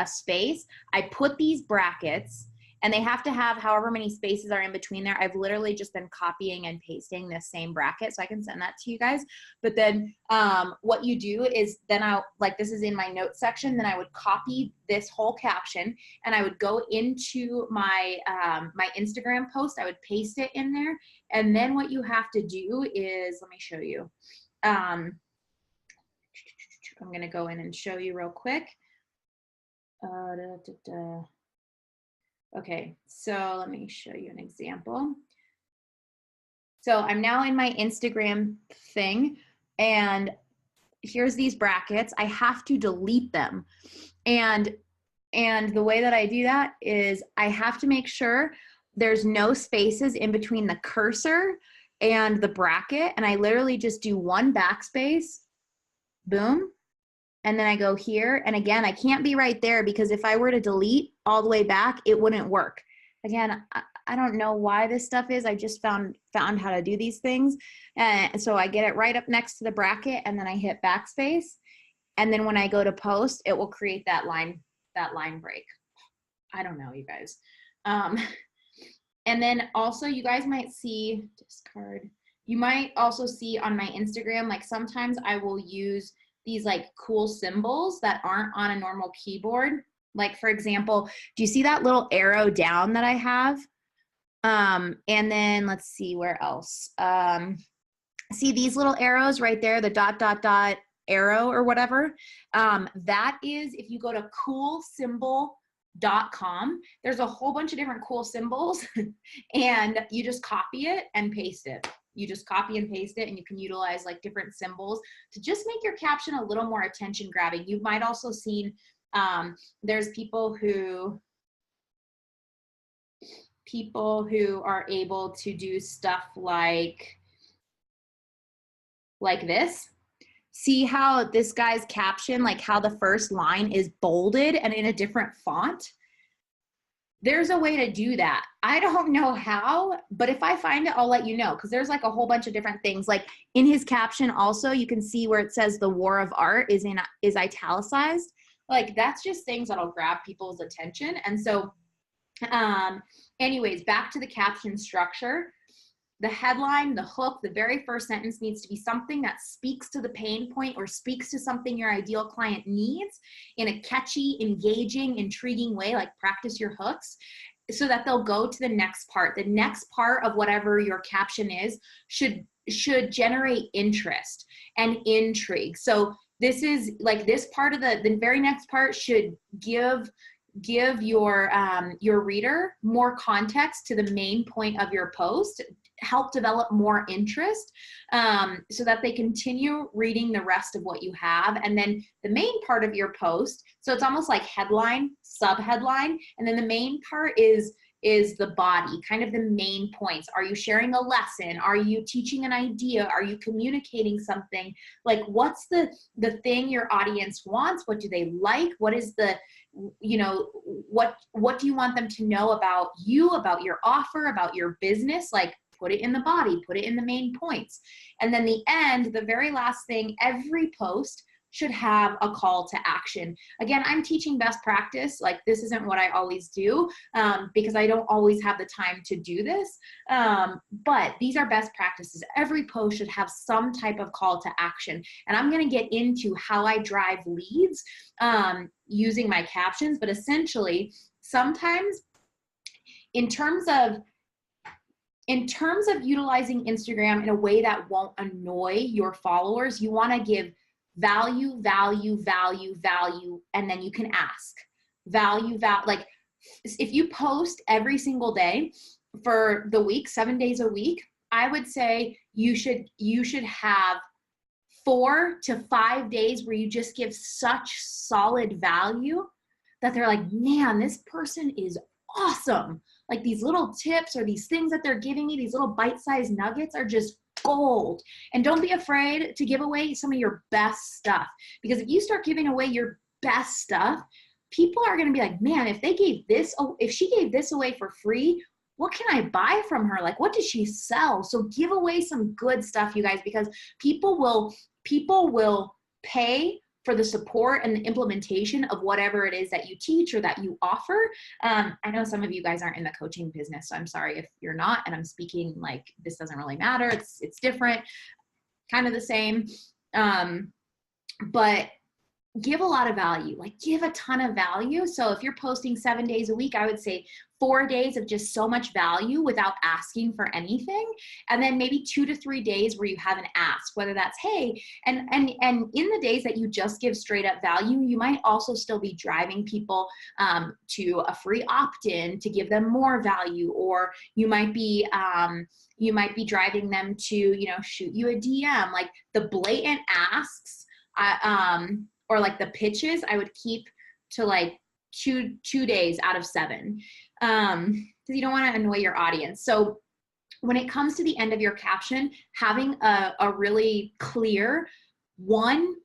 space, I put these brackets, and they have to have however many spaces are in between there. I've literally just been copying and pasting the same bracket, so I can send that to you guys. But then what you do is then this is in my notes section, then I would copy this whole caption, and I would go into my my Instagram post. I would paste it in there, and then what you have to do is, let me show you. I'm gonna go in and show you real quick. Okay, so let me show you an example. So I'm now in my Instagram thing, and here's these brackets. I have to delete them. And the way that I do that is I have to make sure there's no spaces in between the cursor and the bracket. And I literally just do one backspace, boom. And then I go here. And again, I can't be right there because if I were to delete all the way back, it wouldn't work. Again, I don't know why this stuff is. I just found how to do these things. And so I get it right up next to the bracket and then I hit backspace. And then when I go to post, it will create that line break. I don't know, you guys. And then also you guys might see discard. You might also see on my Instagram, like sometimes I will use these like cool symbols that aren't on a normal keyboard. Like for example, do you see that little arrow down that I have? And then let's see where else. See these little arrows right there, the dot, dot, dot arrow or whatever. That is, if you go to coolsymbol.com, there's a whole bunch of different cool symbols and you just copy it and paste it. You just copy and paste it and you can utilize like different symbols to just make your caption a little more attention grabbing. You might also seen, there's people who are able to do stuff like this. See how this guy's caption, like how the first line is bolded and in a different font? There's a way to do that. I don't know how, but if I find it, I'll let you know because there's like a whole bunch of different things. Like in his caption also, you can see where it says the war of art is italicized. Like that's just things that'll grab people's attention. And so anyways, back to the caption structure. The headline, the hook, the very first sentence needs to be something that speaks to the pain point or speaks to something your ideal client needs in a catchy, engaging, intriguing way, like practice your hooks, so that they'll go to the next part. The next part of whatever your caption is should generate interest and intrigue. So this is like this part of the very next part should give your reader more context to the main point of your post, help develop more interest so that they continue reading the rest of what you have. And then the main part of your post, so it's almost like headline, sub-headline, and then the main part is the body, kind of the main points. Are you sharing a lesson? Are you teaching an idea? Are you communicating something? Like what's the thing your audience wants? What do they like? What is the, you know, what do you want them to know about you, about your offer, about your business? Like put it in the body, put it in the main points. And then the end, the very last thing, every post should have a call to action. Again, I'm teaching best practice. Like this isn't what I always do because I don't always have the time to do this. But these are best practices. Every post should have some type of call to action. And I'm gonna get into how I drive leads using my captions, but essentially sometimes in terms of utilizing Instagram in a way that won't annoy your followers, you wanna give value, value, value, value, and then you can ask. Value, like if you post every single day for the week, 7 days a week, I would say you should have 4 to 5 days where you just give such solid value that they're like, man, this person is awesome. Like these little tips or these things that they're giving me, these little bite-sized nuggets are just gold. And don't be afraid to give away some of your best stuff, because if you start giving away your best stuff, people are going to be like, man, if she gave this away for free, what can I buy from her? Like, what does she sell? So give away some good stuff, you guys, because people will pay for the support and the implementation of whatever it is that you teach or that you offer. I know some of you guys aren't in the coaching business, so I'm sorry if you're not, and I'm speaking like this doesn't really matter. It's different, kind of the same, but give a lot of value, like give a ton of value. So if you're posting 7 days a week, I would say 4 days of just so much value without asking for anything. And then maybe 2 to 3 days where you have an ask, whether that's, hey, and in the days that you just give straight up value, you might also still be driving people to a free opt-in to give them more value, or you might be driving them to, you know, shoot you a DM. Like the blatant asks or like the pitches, I would keep to like two days out of 7, because you don't want to annoy your audience. So when it comes to the end of your caption, having a really clear one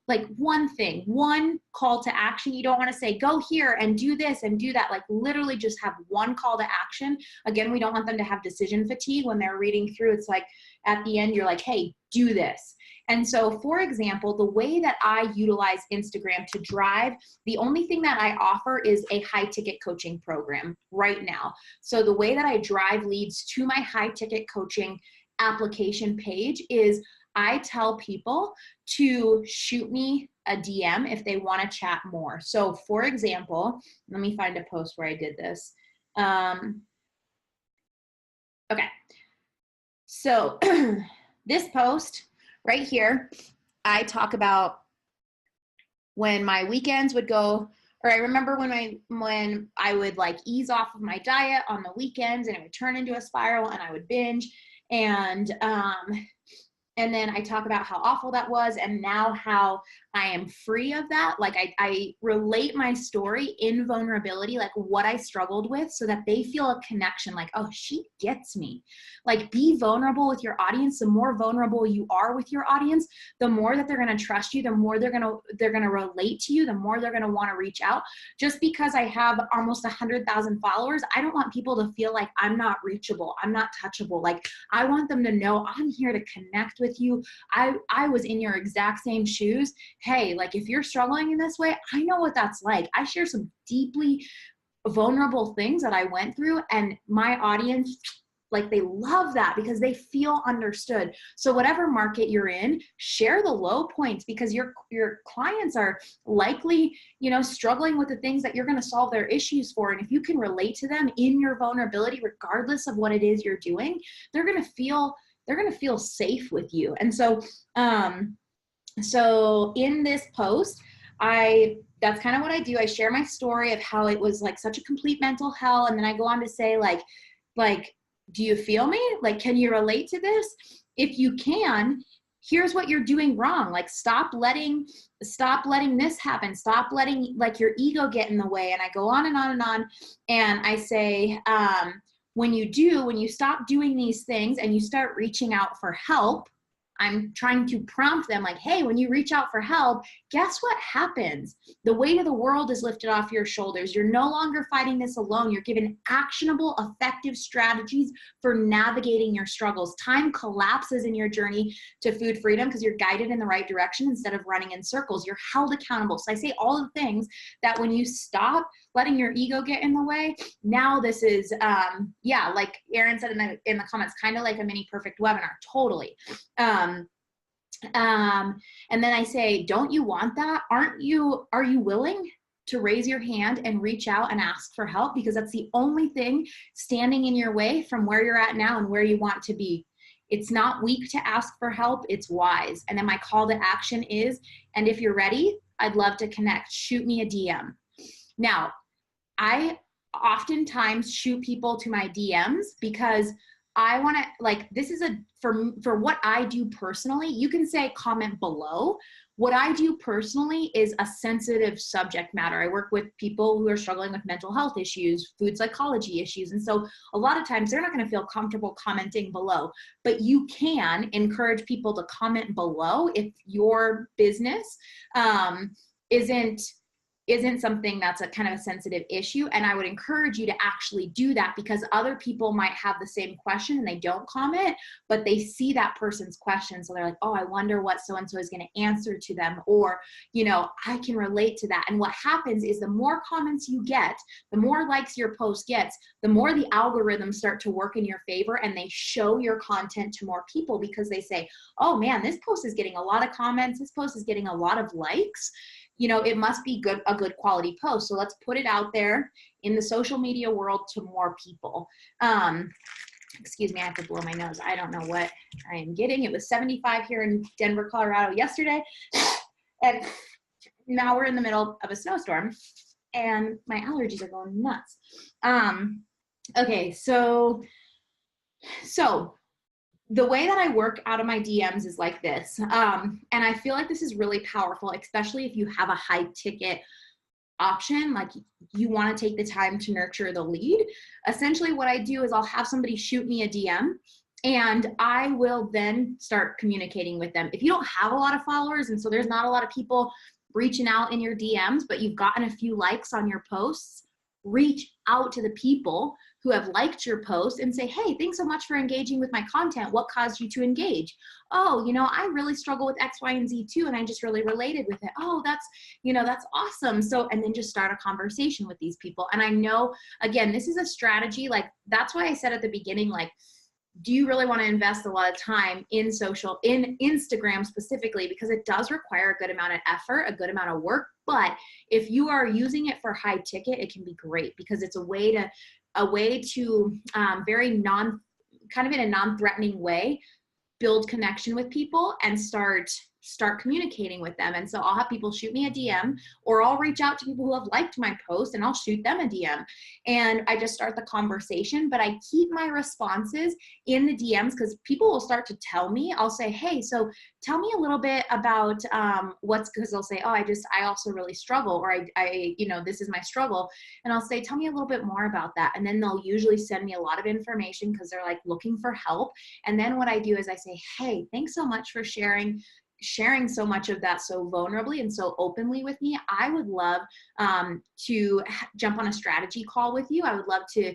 thing, one call to action. You don't want to say, go here and do this and do that. Like literally just have one call to action. Again, we don't want them to have decision fatigue when they're reading through. It's like at the end, you're like, hey, do this. And so, for example, the way that I utilize Instagram to drive, the only thing that I offer is a high ticket coaching program right now. So the way that I drive leads to my high ticket coaching application page is I tell people to shoot me a DM if they want to chat more. So for example, let me find a post where I did this. Okay. So this post right here, I talk about when my weekends would go, or I remember when I would like ease off of my diet on the weekends and it would turn into a spiral and I would binge. And then I talk about how awful that was and now how I am free of that. Like I relate my story in vulnerability, like what I struggled with, so that they feel a connection, like, oh, she gets me. Like be vulnerable with your audience. The more vulnerable you are with your audience, the more that they're going to trust you, the more they're going to relate to you, the more they're going to want to reach out. Just because I have almost 100,000 followers, I don't want people to feel like I'm not reachable, I'm not touchable. Like I want them to know I'm here to connect with you. I was in your exact same shoes. Hey, like if you're struggling in this way, I know what that's like. I share some deeply vulnerable things that I went through, and my audience, like they love that because they feel understood. So whatever market you're in, share the low points, because your clients are likely, struggling with the things that you're going to solve their issues for. And if you can relate to them in your vulnerability, regardless of what it is you're doing, they're going to feel safe with you. And so, so in this post, that's kind of what I do. I share my story of how it was like such a complete mental hell. And then I go on to say like, do you feel me? Like, can you relate to this? If you can, here's what you're doing wrong. Like, stop letting this happen. Stop letting like your ego get in the way. And I go on and on and on. And I say, when you stop doing these things and you start reaching out for help, I'm trying to prompt them like, hey, when you reach out for help, guess what happens? The weight of the world is lifted off your shoulders. You're no longer fighting this alone. You're given actionable, effective strategies for navigating your struggles. Time collapses in your journey to food freedom because you're guided in the right direction instead of running in circles. You're held accountable. So I say all the things that when you stop letting your ego get in the way, now this is, like Erin said in the comments, kind of like a mini perfect webinar, totally. And then I say, don't you want that? Are you willing to raise your hand and reach out and ask for help? Because that's the only thing standing in your way from where you're at now and where you want to be. It's not weak to ask for help, it's wise. And then my call to action is, and if you're ready, I'd love to connect. Shoot me a DM. Now, I oftentimes shoot people to my DMs because I want to, like, this is for what I do personally, you can say comment below. What I do personally is a sensitive subject matter. I work with people who are struggling with mental health issues, food psychology issues. And so a lot of times they're not going to feel comfortable commenting below, but you can encourage people to comment below if your business isn't something that's a kind of a sensitive issue. And I would encourage you to actually do that, because other people might have the same question and they don't comment, but they see that person's question. So they're like, oh, I wonder what so-and-so is going to answer to them. Or, I can relate to that. And what happens is the more comments you get, the more likes your post gets, the more the algorithms start to work in your favor and they show your content to more people, because they say, oh man, this post is getting a lot of comments. This post is getting a lot of likes. It must be a good quality post. So let's put it out there in the social media world to more people. Excuse me, I have to blow my nose. I don't know what I am getting. It was 75 here in Denver, Colorado yesterday. And now we're in the middle of a snowstorm and my allergies are going nuts. Okay, so the way that I work out of my DMs is like this. And I feel like this is really powerful, especially if you have a high ticket option, like you want to take the time to nurture the lead. Essentially what I do is I'll have somebody shoot me a DM and I will then start communicating with them. If you don't have a lot of followers, and so there's not a lot of people reaching out in your DMs, but you've gotten a few likes on your posts, reach out to the people who have liked your post and say, hey, thanks so much for engaging with my content. What caused you to engage? Oh, you know, I really struggle with X, Y, and Z too, and I just really related with it. Oh, that's, you know, that's awesome. So, and then just start a conversation with these people. And I know, again, this is a strategy. Like, that's why I said at the beginning, like, do you really want to invest a lot of time in social, in Instagram specifically, because it does require a good amount of effort, a good amount of work. But if you are using it for high ticket, it can be great because it's a way to very kind of in a non-threatening way, build connection with people and start communicating with them. And so I'll have people shoot me a DM, or I'll reach out to people who have liked my post and I'll shoot them a DM. And I just start the conversation, but I keep my responses in the DMs because people will start to tell me. I'll say, hey, so tell me a little bit about because they'll say, oh, I also really struggle, or I, you know, this is my struggle. And I'll say, tell me a little bit more about that. And then they'll usually send me a lot of information because they're like looking for help. And then what I do is I say, hey, thanks so much for sharing so much of that so vulnerably and so openly with me. I would love to jump on a strategy call with you. I would love to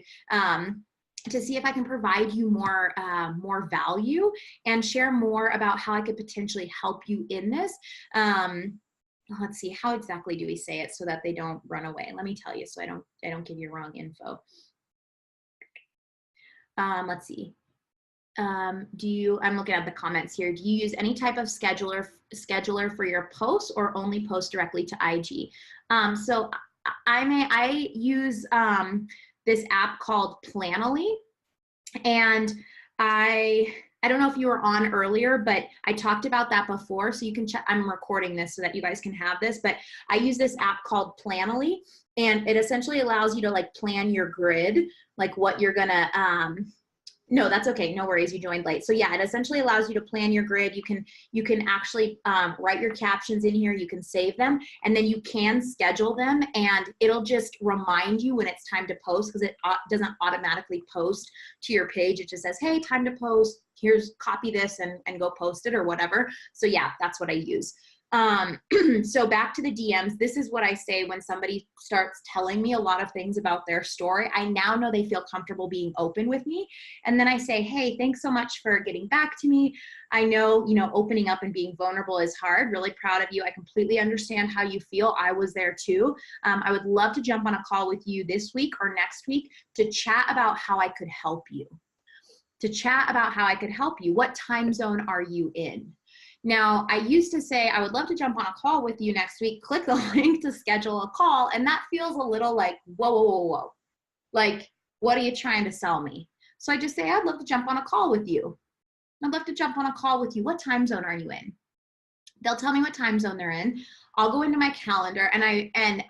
see if I can provide you more value and share more about how I could potentially help you in this. Let's see, how exactly do we say it so that they don't run away? Let me tell you, so I don't give you wrong info. Let's see. I'm looking at the comments here. Do you use any type of scheduler for your posts, or only post directly to IG? So I use this app called Planoly, and I don't know if you were on earlier, but I talked about that before, so you can check. I'm recording this so that you guys can have this, but I use this app called Planoly, and it essentially allows you to like plan your grid, like what you're gonna no, that's okay. No worries. You joined late. So yeah, it essentially allows you to plan your grid. You can actually write your captions in here. You can save them, and then you can schedule them, and it'll just remind you when it's time to post, because it doesn't automatically post to your page. It just says, hey, time to post. Here's, copy this and go post it or whatever. So yeah, that's what I use. So back to the DMs, this is what I say when somebody starts telling me a lot of things about their story. I now know they feel comfortable being open with me. And then I say, hey, thanks so much for getting back to me. I know, you know, opening up and being vulnerable is hard. Really proud of you. I completely understand how you feel. I was there too. I would love to jump on a call with you this week or next week to chat about how I could help you. What time zone are you in? Now, I used to say, I would love to jump on a call with you next week. Click the link to schedule a call. And that feels a little like, whoa. Like, what are you trying to sell me? So I just say, I'd love to jump on a call with you. What time zone are you in? They'll tell me what time zone they're in. I'll go into my calendar, and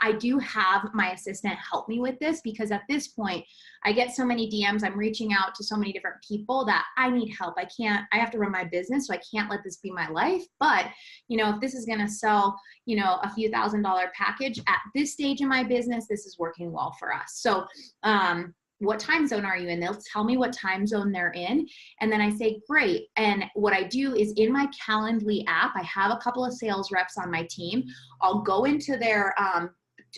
I do have my assistant help me with this, because at this point I get so many DMs, I'm reaching out to so many different people that I need help. I have to run my business, so I can't let this be my life. But, you know, if this is going to sell, you know, a few $1,000 package at this stage in my business, this is working well for us. So, what time zone are you in? They'll tell me what time zone they're in. And then I say, great. And what I do is in my Calendly app, I have a couple of sales reps on my team. I'll go into their,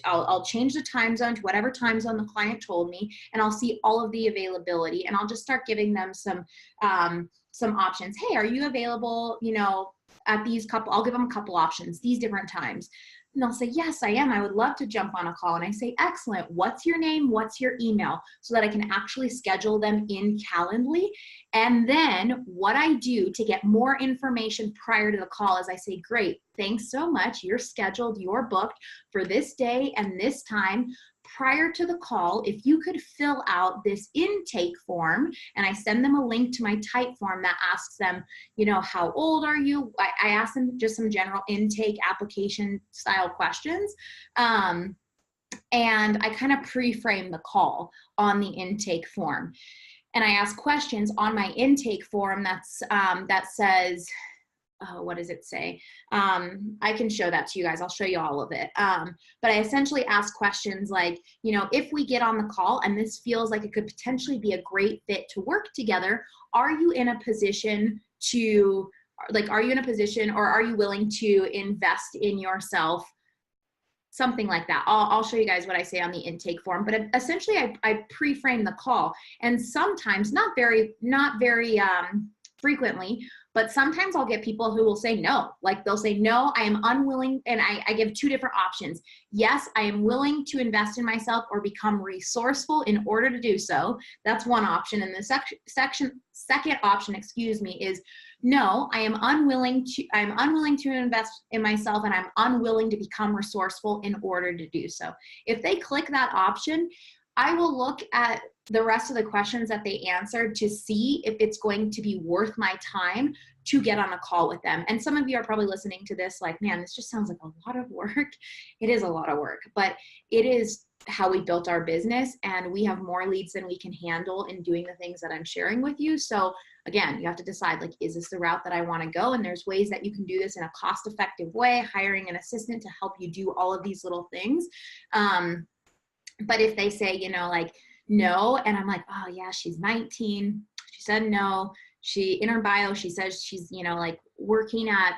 I'll change the time zone to whatever time zone the client told me, and I'll see all of the availability, and I'll just start giving them some options. Hey, are you available, you know, at I'll give them a couple options, these different times. And they'll say, yes, I am. I would love to jump on a call. And I say, excellent. What's your name? What's your email? So that I can actually schedule them in Calendly. And then what I do to get more information prior to the call is I say, great, thanks so much. You're scheduled, you're booked for this day and this time. Prior to the call, if you could fill out this intake form, and I send them a link to my type form that asks them, you know, how old are you? I ask them just some general intake application style questions. And I kind of pre-frame the call on the intake form. and I ask questions on my intake form that's, that says, what does it say? I can show that to you guys. I'll show you all of it. But I essentially ask questions like, you know, if we get on the call and this feels like it could potentially be a great fit to work together, are you in a position to, like, are you in a position, or are you willing to invest in yourself? Something like that. I'll show you guys what I say on the intake form, but essentially I pre-frame the call, and sometimes, not very frequently, but sometimes I'll get people who will say no. Like, they'll say, no, I am unwilling, and I give two different options. Yes, I am willing to invest in myself or become resourceful in order to do so. That's one option. And the second option, excuse me, is no, I'm unwilling to invest in myself, and I'm unwilling to become resourceful in order to do so. If they click that option, I will look at the rest of the questions that they answered to see if it's going to be worth my time to get on a call with them. And some of you are probably listening to this like, man, this just sounds like a lot of work. It is a lot of work, but it is how we built our business, and we have more leads than we can handle in doing the things that I'm sharing with you. So again, you have to decide, like, is this the route that I want to go? And there's ways that you can do this in a cost-effective way, hiring an assistant to help you do all of these little things. But if they say, you know, like, no, and I'm like, oh yeah, she's 19. She said no. In her bio, she says she's, you know, like working at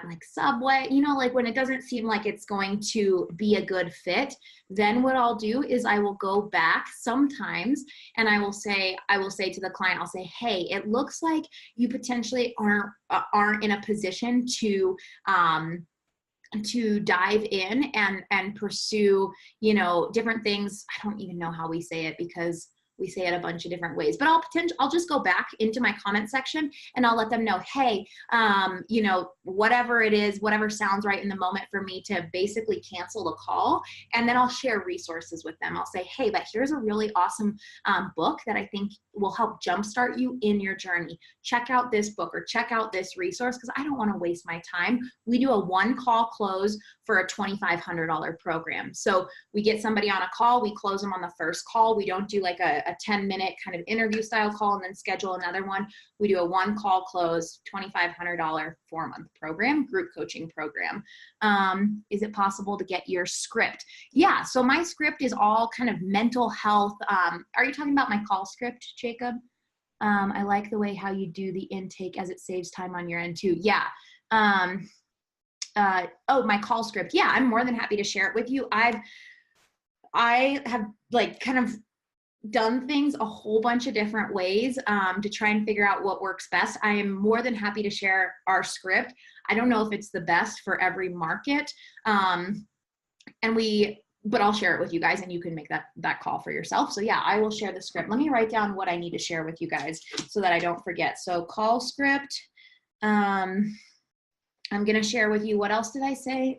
like Subway, you know, like when it doesn't seem like it's going to be a good fit, then what I'll do is I will go back sometimes and I will say to the client, I'll say, hey, it looks like you potentially aren't in a position to dive in and pursue, you know, different things. I don't even know how we say it because we say it a bunch of different ways, but I'll just go back into my comment section and I'll let them know, hey, you know, whatever it is, whatever sounds right in the moment for me to basically cancel the call. And then I'll share resources with them. I'll say, hey, but here's a really awesome book that I think will help jumpstart you in your journey. Check out this book or check out this resource, because I don't want to waste my time. We do a one call close for a $2,500 program. So we get somebody on a call, we close them on the first call. We don't do like a 10-minute kind of interview style call and then schedule another one. We do a one call close, $2,500 4-month program, group coaching program. Is it possible to get your script? Yeah, so my script is all kind of mental health. Are you talking about my call script, Jacob? I like the way how you do the intake as it saves time on your end too. Yeah. Oh, my call script. Yeah, I'm more than happy to share it with you. I have like kind of done things a whole bunch of different ways to try and figure out what works best. I am more than happy to share our script. I don't know if it's the best for every market. But I'll share it with you guys and you can make that call for yourself. So yeah, I will share the script. Let me write down what I need to share with you guys so that I don't forget. So call script. I'm going to share with you, what else did I say?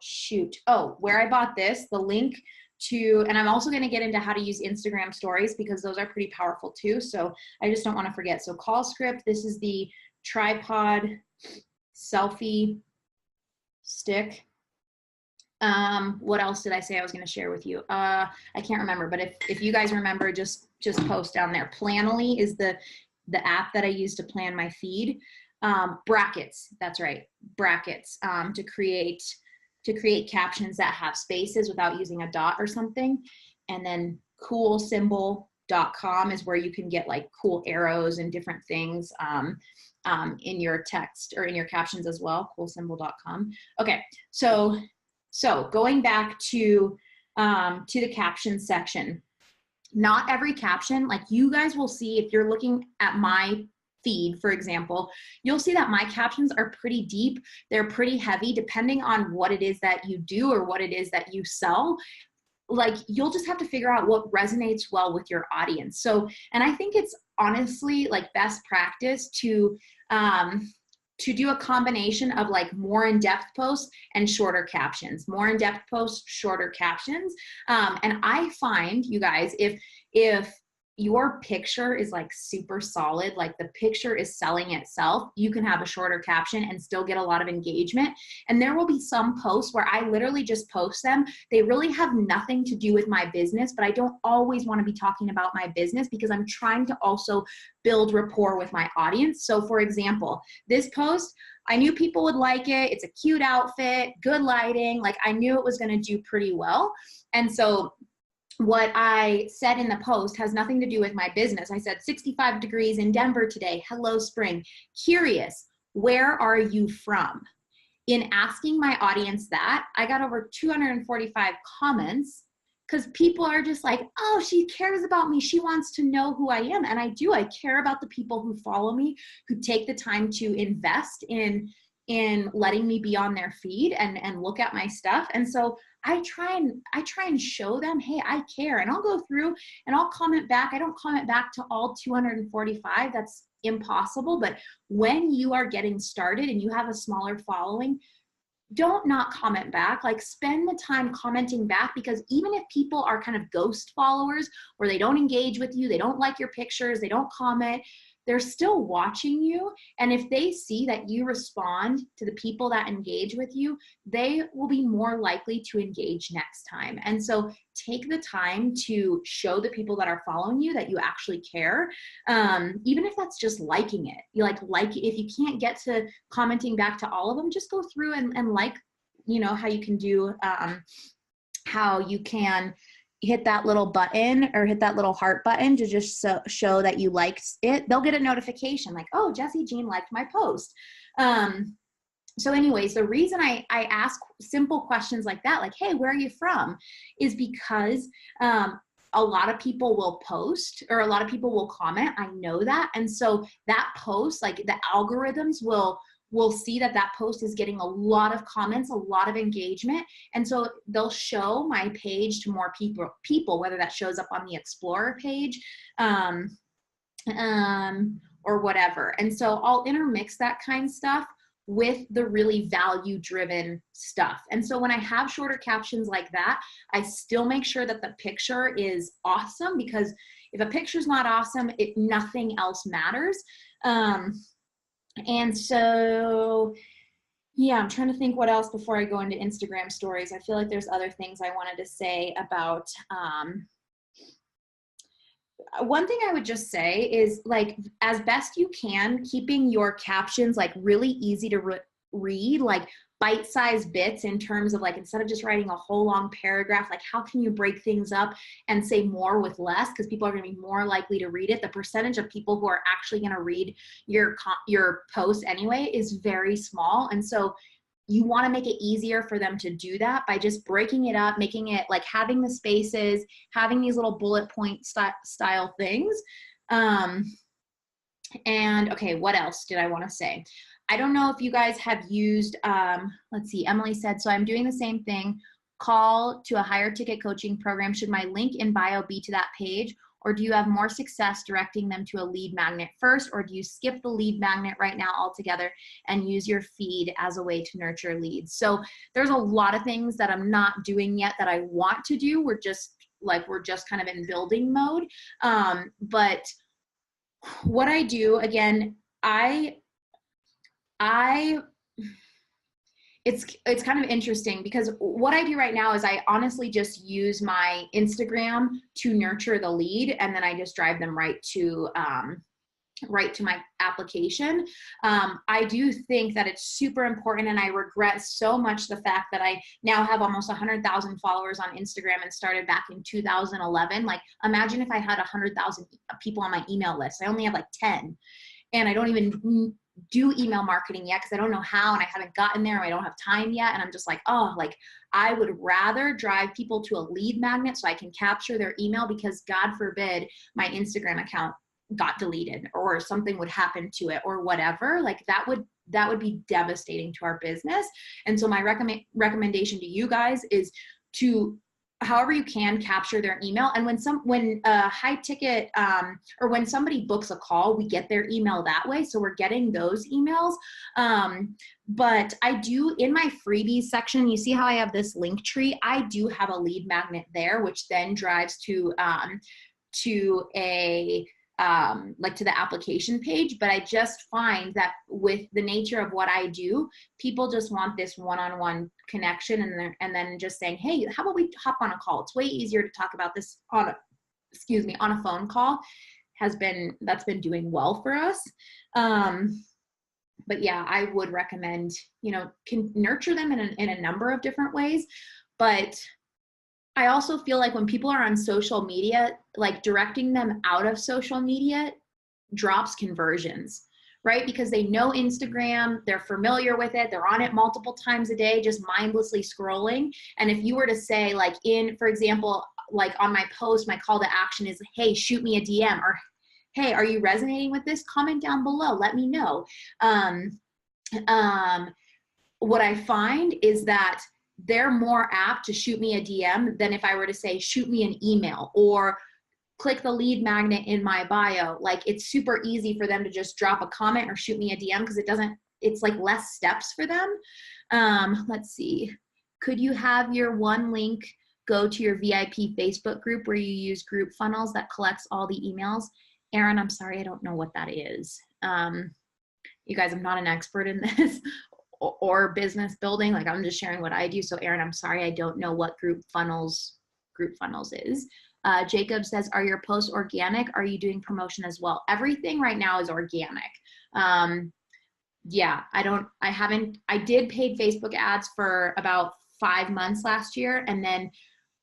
Shoot. Oh, where I bought this, the link to, and I'm also going to get into how to use Instagram stories because those are pretty powerful too. So I just don't want to forget. So call script, this is the tripod selfie stick. What else did I say I was going to share with you? I can't remember, but if you guys remember, just post down there. Planoly is the app that I use to plan my feed. Brackets, that's right, brackets, to create captions that have spaces without using a dot or something. And then coolsymbol.com is where you can get like cool arrows and different things in your text or in your captions as well, coolsymbol.com. Okay, so going back to the caption section, not every caption, like you guys will see if you're looking at my feed, for example, you'll see that my captions are pretty deep. They're pretty heavy depending on what it is that you do or what it is that you sell. Like you'll just have to figure out what resonates well with your audience. So, and I think it's honestly like best practice to do a combination of like more in-depth posts and shorter captions, more in-depth posts, shorter captions. And I find, you guys, if your picture is like super solid, like the picture is selling itself, you can have a shorter caption and still get a lot of engagement. And there will be some posts where I literally just post them. They really have nothing to do with my business, but I don't always want to be talking about my business because I'm trying to also build rapport with my audience. So for example, this post, I knew people would like it. It's a cute outfit, good lighting. Like I knew it was going to do pretty well. And so what I said in the post has nothing to do with my business. I said 65 degrees in Denver today. Hello, spring. Curious, where are you from? In asking my audience that, I got over 245 comments because people are just like, oh, she cares about me. She wants to know who I am. And I do. I care about the people who follow me, who take the time to invest in letting me be on their feed and look at my stuff. And so I try and show them, hey, I care. And I'll go through and I'll comment back. I don't comment back to all 245. That's impossible. But when you are getting started and you have a smaller following, don't not comment back. Like spend the time commenting back, because even if people are kind of ghost followers where they don't engage with you, they don't like your pictures, they don't comment, they're still watching you. And if they see that you respond to the people that engage with you, they will be more likely to engage next time. And so take the time to show the people that are following you that you actually care. Even if that's just liking it. You like if you can't get to commenting back to all of them, just go through and like, you know, how you can do, how you can hit that little button or hit that little heart button to just show that you liked it. They'll get a notification like, oh, Jessie Jean liked my post. So anyways, the reason I ask simple questions like that, like, hey, where are you from, is because a lot of people will post or a lot of people will comment. I know that. And so that post, like the algorithms will see that post is getting a lot of comments, a lot of engagement. And so they'll show my page to more people, whether that shows up on the Explorer page or whatever. And so I'll intermix that kind of stuff with the really value-driven stuff. And so when I have shorter captions like that, I still make sure that the picture is awesome, because if a picture's not awesome, nothing else matters. And so, yeah, I'm trying to think what else before I go into Instagram stories. I feel like there's other things I wanted to say about, one thing I would just say is, like, as best you can, keeping your captions like really easy to read, like bite-sized bits in terms of like, instead of just writing a whole long paragraph, like how can you break things up and say more with less, because people are going to be more likely to read it. The percentage of people who are actually going to read your post anyway is very small. And so you want to make it easier for them to do that by just breaking it up, making it like having the spaces, having these little bullet point style things. And okay, what else did I want to say? I don't know if you guys have used, let's see, Emily said, so I'm doing the same thing, call to a higher ticket coaching program. Should my link in bio be to that page, or do you have more success directing them to a lead magnet first, or do you skip the lead magnet right now altogether and use your feed as a way to nurture leads? So there's a lot of things that I'm not doing yet that I want to do. We're just kind of in building mode. But what I do, again, it's kind of interesting, because what I do right now is I honestly just use my Instagram to nurture the lead, and then I just drive them right to my application. I do think that it's super important, and I regret so much the fact that I now have almost 100,000 followers on Instagram and started back in 2011. Like, imagine if I had 100,000 people on my email list. I only have like 10, and I don't even do email marketing yet because I don't know how, and I haven't gotten there, and I don't have time yet. And I'm just like, oh, like I would rather drive people to a lead magnet so I can capture their email, because God forbid my Instagram account got deleted or something would happen to it or whatever. Like that would be devastating to our business. And so my recommendation to you guys is to, however you can, capture their email. And when a high ticket, or when somebody books a call, we get their email that way. So we're getting those emails. But I do, in my freebies section, you see how I have this link tree? I do have a lead magnet there, which then drives to to a like to the application page, but I just find that with the nature of what I do, people just want this one-on-one connection, and then just saying, hey, how about we hop on a call? It's way easier to talk about this on a phone call. That's been doing well for us. But yeah, I would recommend, can nurture them in a number of different ways. But I also feel like when people are on social media, like directing them out of social media drops conversions, right? Because they know Instagram, they're familiar with it, they're on it multiple times a day, just mindlessly scrolling. And if you were to say, like, for example, like on my post, my call to action is, hey, shoot me a DM, or hey, are you resonating with this? Comment down below, let me know. What I find is that they're more apt to shoot me a DM than if I were to say, shoot me an email or click the lead magnet in my bio. Like, it's super easy for them to just drop a comment or shoot me a DM because it's like less steps for them. Let's see. Could you have your one link go to your VIP Facebook group where you use group funnels that collects all the emails? Erin, I'm sorry, I don't know what that is. You guys, I'm not an expert in this or business building. Like, I'm just sharing what I do. So Erin, I'm sorry, I don't know what group funnels is. Jacob says, are your posts organic? Are you doing promotion as well? Everything right now is organic. Yeah, I did paid Facebook ads for about 5 months last year, and then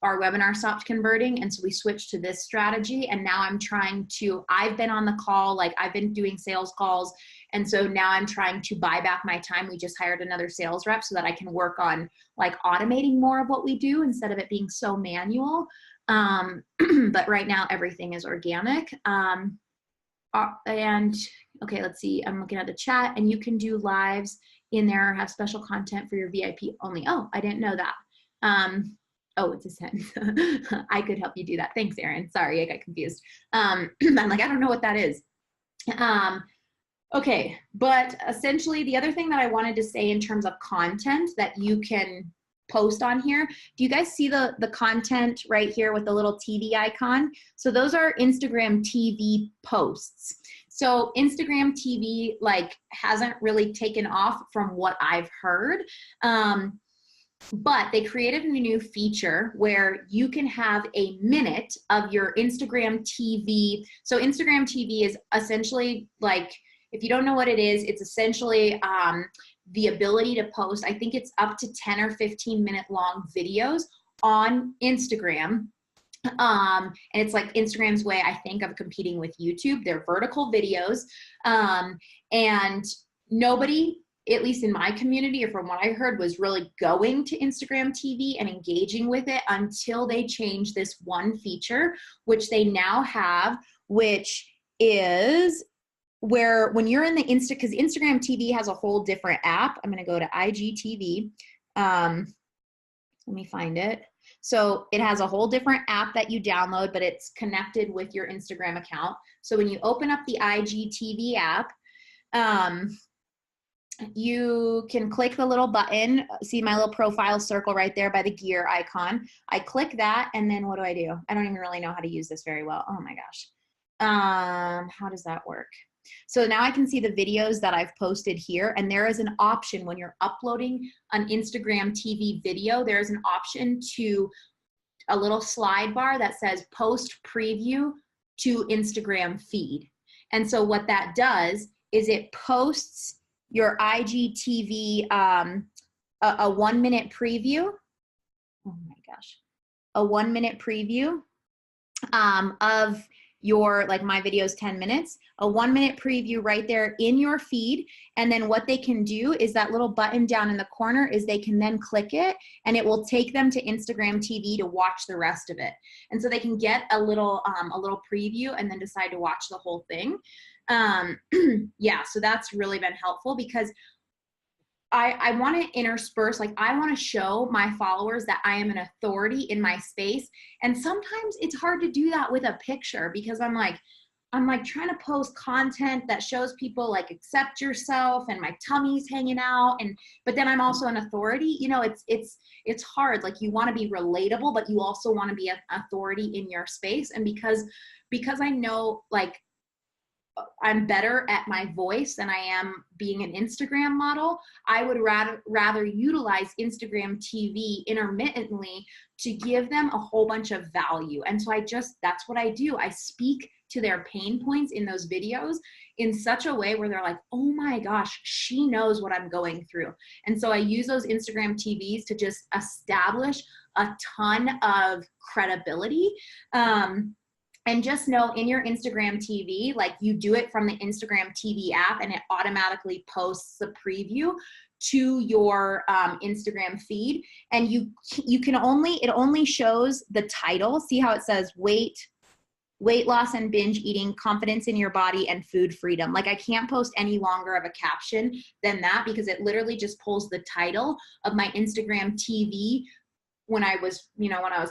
our webinar stopped converting. And so we switched to this strategy. And now I've been on the call, like I've been doing sales calls. And so now I'm trying to buy back my time. We just hired another sales rep so that I can work on like automating more of what we do instead of it being so manual. But right now everything is organic. And okay, let's see. I'm looking at the chat, and you can do lives in there, have special content for your VIP only. Oh, I didn't know that. Oh, it's a sentence. I could help you do that. Thanks, Erin. Sorry, I got confused. I'm like, I don't know what that is. Okay, but essentially the other thing that I wanted to say in terms of content that you can post on here, do you guys see the content right here with the little TV icon? So those are Instagram TV posts. So Instagram TV like hasn't really taken off from what I've heard. But they created a new feature where you can have a minute of your Instagram TV. So Instagram TV is essentially like, if you don't know what it is, it's essentially the ability to post, I think it's up to 10 or 15 minute long videos on Instagram. And it's like Instagram's way, I think, of competing with YouTube. They're vertical videos. And nobody, at least in my community, or from what I heard, was really going to Instagram TV and engaging with it until they changed this one feature, which they now have, which is where when you're in the because Instagram TV has a whole different app. I'm going to go to IGTV. Let me find it. So it has a whole different app that you download, but it's connected with your Instagram account. So when you open up the IGTV app, you can click the little button. See my little profile circle right there by the gear icon. I click that, and then what do? I don't even really know how to use this very well. Oh my gosh. How does that work? So now I can see the videos that I've posted here, and there is an option when you're uploading an Instagram TV video, there is an option to a little slide bar that says post preview to Instagram feed. And so what that does is it posts your IGTV, a 1 minute preview. Oh my gosh. A 1 minute preview of your, like my video is 10 minutes, a 1 minute preview right there in your feed. And then what they can do is that little button down in the corner is they can then click it, and it will take them to Instagram TV to watch the rest of it. And so they can get a little preview and then decide to watch the whole thing. Yeah, so that's really been helpful because I want to intersperse, like I want to show my followers that I am an authority in my space. And sometimes it's hard to do that with a picture because I'm like, I'm like trying to post content that shows people like accept yourself and my tummy's hanging out. But then I'm also an authority, you know, it's hard. Like you want to be relatable, but you also want to be an authority in your space. And because I know like I'm better at my voice than I am being an Instagram model, I would rather utilize Instagram TV intermittently to give them a whole bunch of value. And so that's what I do. I speak to their pain points in those videos in such a way where they're like, oh my gosh, she knows what I'm going through. And so I use those Instagram TVs to just establish a ton of credibility. And just know in your Instagram TV, like you do it from the Instagram TV app and it automatically posts the preview to your Instagram feed. And it only shows the title. See how it says weight loss and binge eating, confidence in your body, and food freedom. Like I can't post any longer of a caption than that because it literally just pulls the title of my Instagram TV. When I was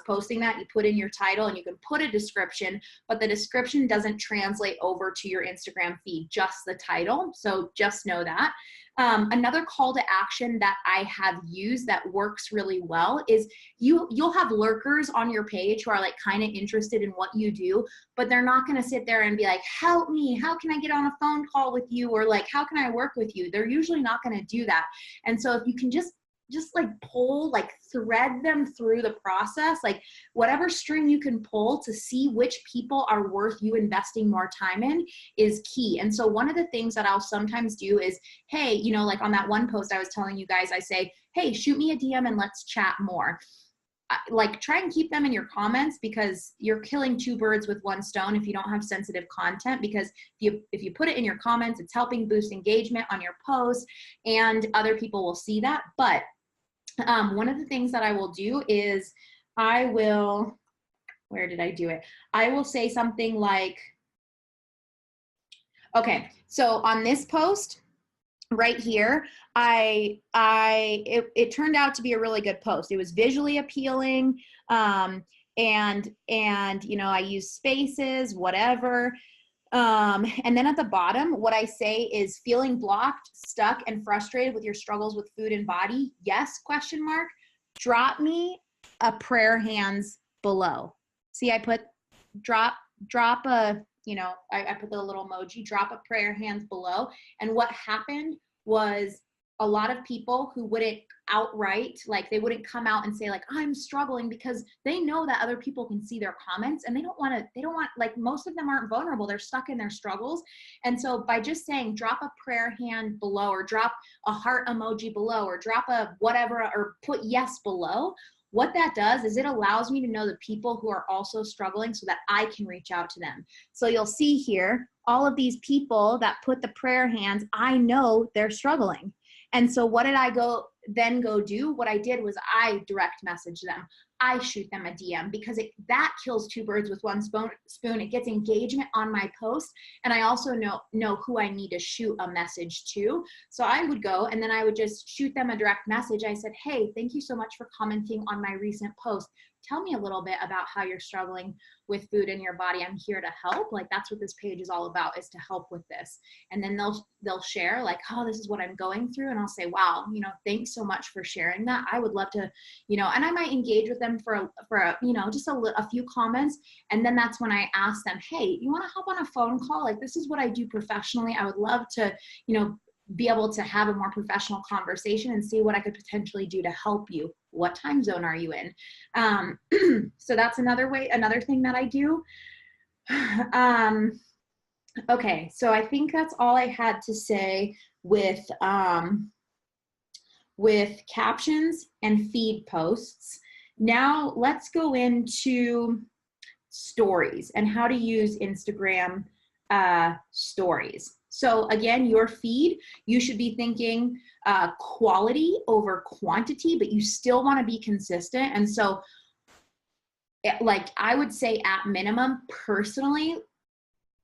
posting that, you put in your title and you can put a description, but the description doesn't translate over to your Instagram feed, just the title. So just know that. Another call to action that I have used that works really well is you'll have lurkers on your page who are like kind of interested in what you do, but they're not going to sit there and be like, help me, how can I get on a phone call with you? Or like, how can I work with you? They're usually not going to do that. And so if you can just like pull, like thread them through the process, like whatever string you can pull to see which people are worth you investing more time in is key. And so one of the things that I'll sometimes do is, hey, you know, like on that one post I was telling you guys, I say, hey, shoot me a DM and let's chat more. Like try and keep them in your comments because you're killing two birds with one stone if you don't have sensitive content, because if you put it in your comments, it's helping boost engagement on your post and other people will see that. But one of the things that I will do is where did I do it? I will say something like, okay, so on this post right here, it turned out to be a really good post. It was visually appealing, and you know, I use spaces, whatever. And then at the bottom, what I say is feeling blocked, stuck, and frustrated with your struggles with food and body. Yes, question mark. Drop me a prayer hands below. See, I put drop a, you know, I put the little emoji, drop a prayer hands below. And what happened was a lot of people who wouldn't outright, like they wouldn't come out and say like, I'm struggling, because they know that other people can see their comments and they don't want, like most of them aren't vulnerable. They're stuck in their struggles. And so by just saying, drop a prayer hand below, or drop a heart emoji below, or drop a whatever, or put yes below, what that does is it allows me to know the people who are also struggling so that I can reach out to them. So you'll see here, all of these people that put the prayer hands, I know they're struggling. And so what did I go do? What I did was I direct message them. I shoot them a DM, because that kills two birds with one spoon. It gets engagement on my post. And I also know who I need to shoot a message to. So I would go and then I would just shoot them a direct message. I said, hey, thank you so much for commenting on my recent post. Tell me a little bit about how you're struggling with food in your body. I'm here to help. Like, that's what this page is all about, is to help with this. And then they'll share like, oh, this is what I'm going through. And I'll say, wow, you know, thanks so much for sharing that. I would love to, you know, and I might engage with them for you know, just a few comments. And then that's when I ask them, hey, you want to hop on a phone call? Like, this is what I do professionally. I would love to, you know, be able to have a more professional conversation and see what I could potentially do to help you. What time zone are you in? So that's another thing that I do. Okay, so I think that's all I had to say with captions and feed posts. Now let's go into stories and how to use Instagram stories. So again, your feed, you should be thinking quality over quantity, but you still want to be consistent. And so like I would say at minimum, personally,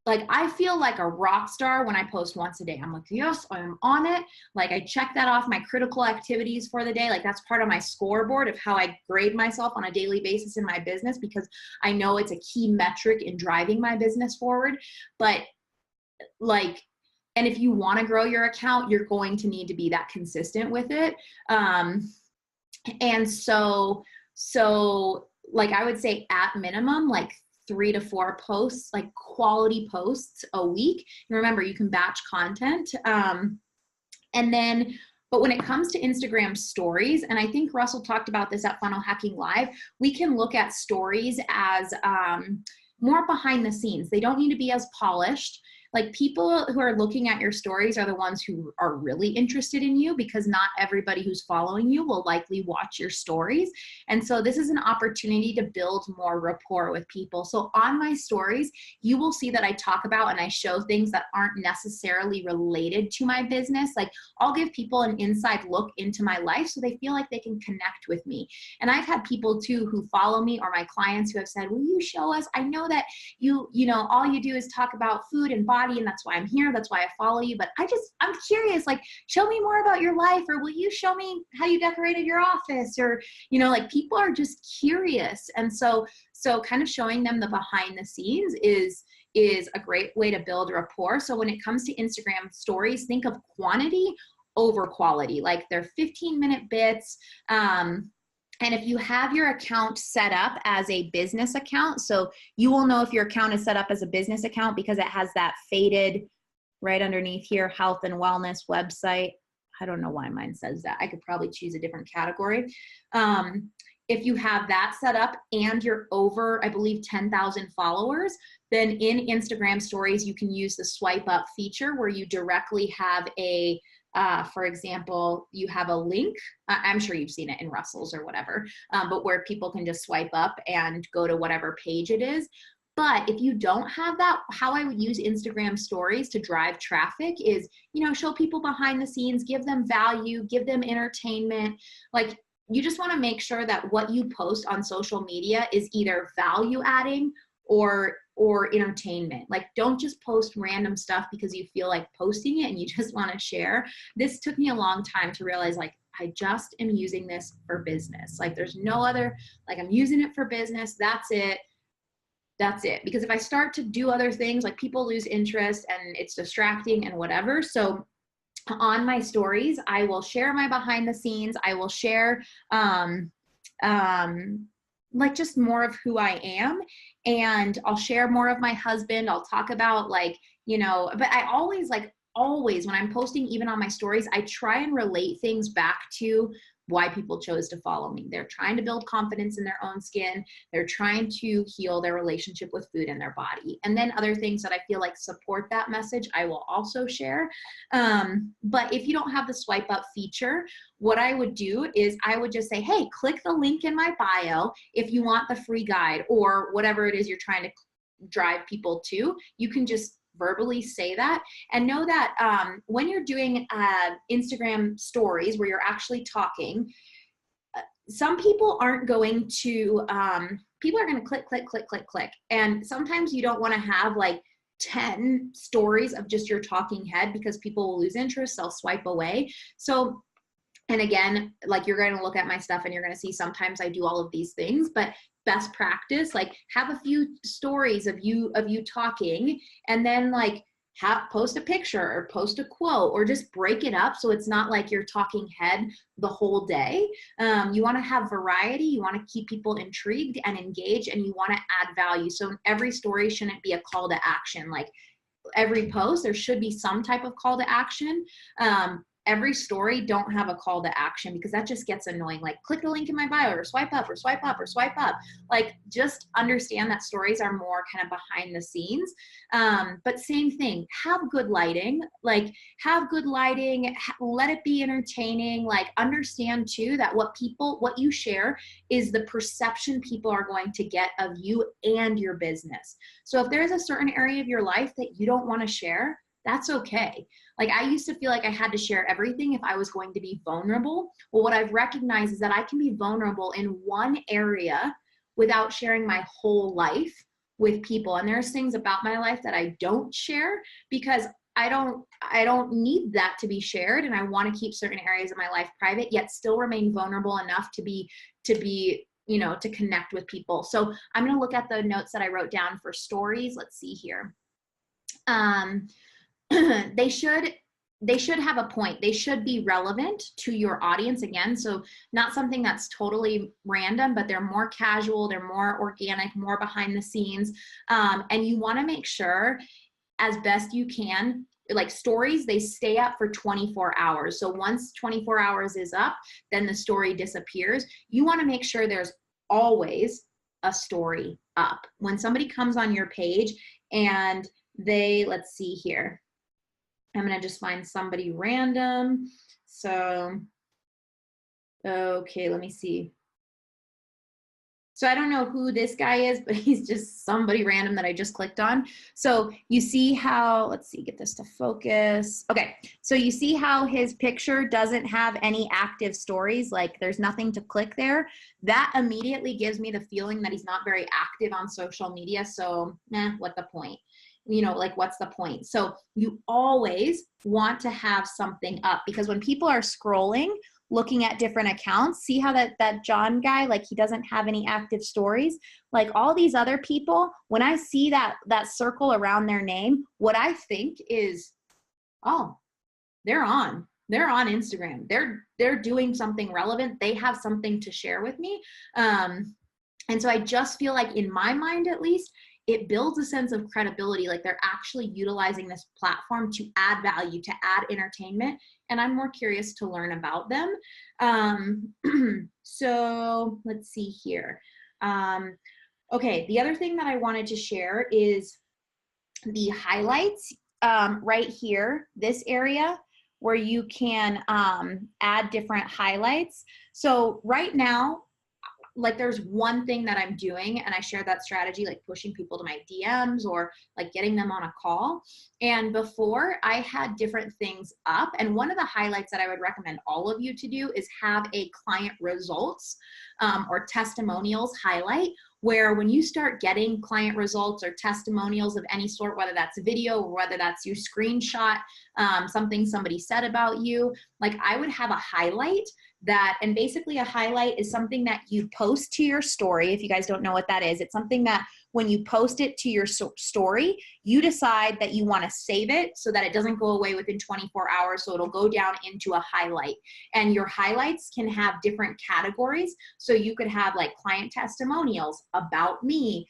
like, I feel like a rock star when I post once a day. I'm like, yes, I'm on it. Like, I check that off my critical activities for the day. Like, that's part of my scoreboard of how I grade myself on a daily basis in my business, because I know it's a key metric in driving my business forward. But like, and if you want to grow your account, you're going to need to be that consistent with it. And so like, I would say at minimum, like 3 to 4 posts, like quality posts a week. And remember, you can batch content. And then, but when it comes to Instagram stories, and I think Russell talked about this at Funnel Hacking Live, we can look at stories as more behind the scenes. They don't need to be as polished. Like, people who are looking at your stories are the ones who are really interested in you, because not everybody who's following you will likely watch your stories. And so this is an opportunity to build more rapport with people. So on my stories, you will see that I talk about and I show things that aren't necessarily related to my business. Like, I'll give people an inside look into my life so they feel like they can connect with me. And I've had people too who follow me, or my clients, who have said, will you show us? I know that you know, all you do is talk about food and body, and that's why I'm here. That's why I follow you. But I'm curious, like, show me more about your life, or will you show me how you decorated your office? Or, you know, like, people are just curious. And so kind of showing them the behind the scenes is a great way to build rapport. So when it comes to Instagram stories, think of quantity over quality. Like, they're 15-minute bits. And if you have your account set up as a business account, so you will know if your account is set up as a business account because it has that faded right underneath here, health and wellness website. I don't know why mine says that. I could probably choose a different category. If you have that set up and you're over, I believe, 10,000 followers, then in Instagram stories, you can use the swipe up feature where you directly have a for example, you have a link. I'm sure you've seen it in Russell's or whatever, but where people can just swipe up and go to whatever page it is. But if you don't have that, how I would use Instagram stories to drive traffic is, you know, show people behind the scenes, give them value, give them entertainment. Like, you just want to make sure that what you post on social media is either value adding or entertainment. Like, don't just post random stuff because you feel like posting it and you just want to share. This took me a long time to realize, like, I just am using this for business. Like, there's no other, like, I'm using it for business. That's it. Because if I start to do other things, like, people lose interest and it's distracting and whatever. So on my stories, I will share my behind the scenes. I will share, like, just more of who I am, and I'll share more of my husband. I'll talk about, like, you know, but I always when I'm posting, even on my stories, I try and relate things back to why people chose to follow me. They're trying to build confidence in their own skin. They're trying to heal their relationship with food and their body. And then other things that I feel like support that message, I will also share. But if you don't have the swipe up feature, what I would do is I would just say, hey, click the link in my bio if you want the free guide, or whatever it is you're trying to drive people to. You can just verbally say that, and know that when you're doing Instagram stories where you're actually talking, some people aren't going to, people are going to click, click, click, click, click. And sometimes you don't want to have like 10 stories of just your talking head, because people will lose interest, they'll swipe away. So, and again, like, you're going to look at my stuff and you're going to see sometimes I do all of these things, but best practice, like, have a few stories of you talking, and then like post a picture or post a quote, or just break it up so it's not like you're talking head the whole day. You want to have variety. You want to keep people intrigued and engaged, and you want to add value. So every story shouldn't be a call to action. Like, every post, there should be some type of call to action. Every story don't have a call to action, because that just gets annoying. Like, click the link in my bio, or swipe up, or swipe up, or swipe up. Like, just understand that stories are more kind of behind the scenes. But same thing, have good lighting. Like, have good lighting, let it be entertaining. Like, understand too that what you share is the perception people are going to get of you and your business. So if there's a certain area of your life that you don't want to share, that's okay. Like, I used to feel like I had to share everything if I was going to be vulnerable. Well, what I've recognized is that I can be vulnerable in one area without sharing my whole life, with people. And there's things about my life that I don't share because I don't need that to be shared, and I want to keep certain areas of my life private, yet still remain vulnerable enough to be, to connect with people. So I'm going to look at the notes that I wrote down for stories. Let's see here. They should have a point. They should be relevant to your audience again. So not something that's totally random, but they're more casual, they're more organic, more behind the scenes. And you want to make sure as best you can, like stories, they stay up for 24 hours. So once 24 hours is up, then the story disappears. You want to make sure there's always a story up. When somebody comes on your page and let's see here. I'm going to just find somebody random. So, okay, let me see. So I don't know who this guy is, but he's just somebody random that I just clicked on. So you see how, let's see, get this to focus. Okay, so you see how his picture doesn't have any active stories, like there's nothing to click there. That immediately gives me the feeling that he's not very active on social media. So, what the point? What's the point? So you always want to have something up, because when people are scrolling, looking at different accounts, see how that John guy, like he doesn't have any active stories, like all these other people, when I see that circle around their name, what I think is, oh, they're on Instagram. They're doing something relevant. They have something to share with me. And so I just feel like, in my mind at least, it builds a sense of credibility, like they're actually utilizing this platform to add value, to add entertainment, and I'm more curious to learn about them. So let's see here. Okay, the other thing that I wanted to share is the highlights right here, this area where you can add different highlights. So right now, like there's one thing that I'm doing, and I share that strategy, like pushing people to my DMs or like getting them on a call. And before, I had different things up. And one of the highlights that I would recommend all of you to do is have a client results or testimonials highlight, where when you start getting client results or testimonials of any sort, whether that's video or whether that's you screenshot something somebody said about you, like I would have a highlight that, and basically a highlight is something that you post to your story. If you guys don't know what that is, it's something that when you post it to your story, you decide that you want to save it so that it doesn't go away within 24 hours. So it'll go down into a highlight, and your highlights can have different categories. So you could have like client testimonials, about me,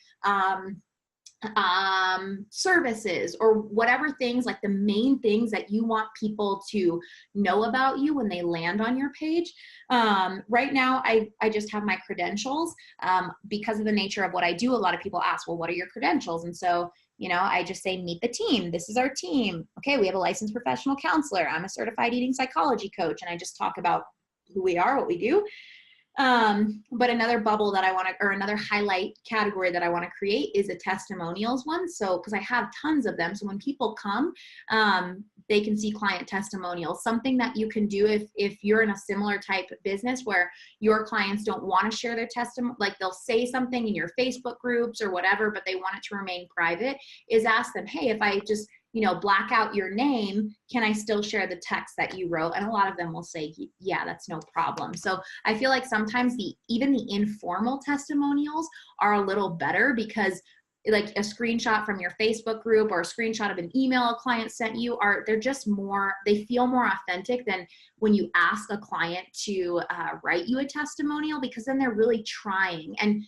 services, or whatever things, like the main things that you want people to know about you when they land on your page. Right now, I just have my credentials. Because of the nature of what I do, a lot of people ask, well, what are your credentials? And so, I just say, meet the team. This is our team. Okay, we have a licensed professional counselor. I'm a certified eating psychology coach. And I just talk about who we are, what we do. But another bubble that I want to, or another highlight category that I want to create is a testimonials one. So, because I have tons of them. So when people come, they can see client testimonials, something that you can do if you're in a similar type of business where your clients don't want to share their testimony, like they'll say something in your Facebook groups or whatever, but they want it to remain private, is ask them, hey, if I just black out your name, can I still share the text that you wrote? And a lot of them will say, yeah, that's no problem. So I feel like sometimes even the informal testimonials are a little better, because like a screenshot from your Facebook group or a screenshot of an email a client sent you, they're just more, they feel more authentic than when you ask a client to write you a testimonial, because then they're really trying. And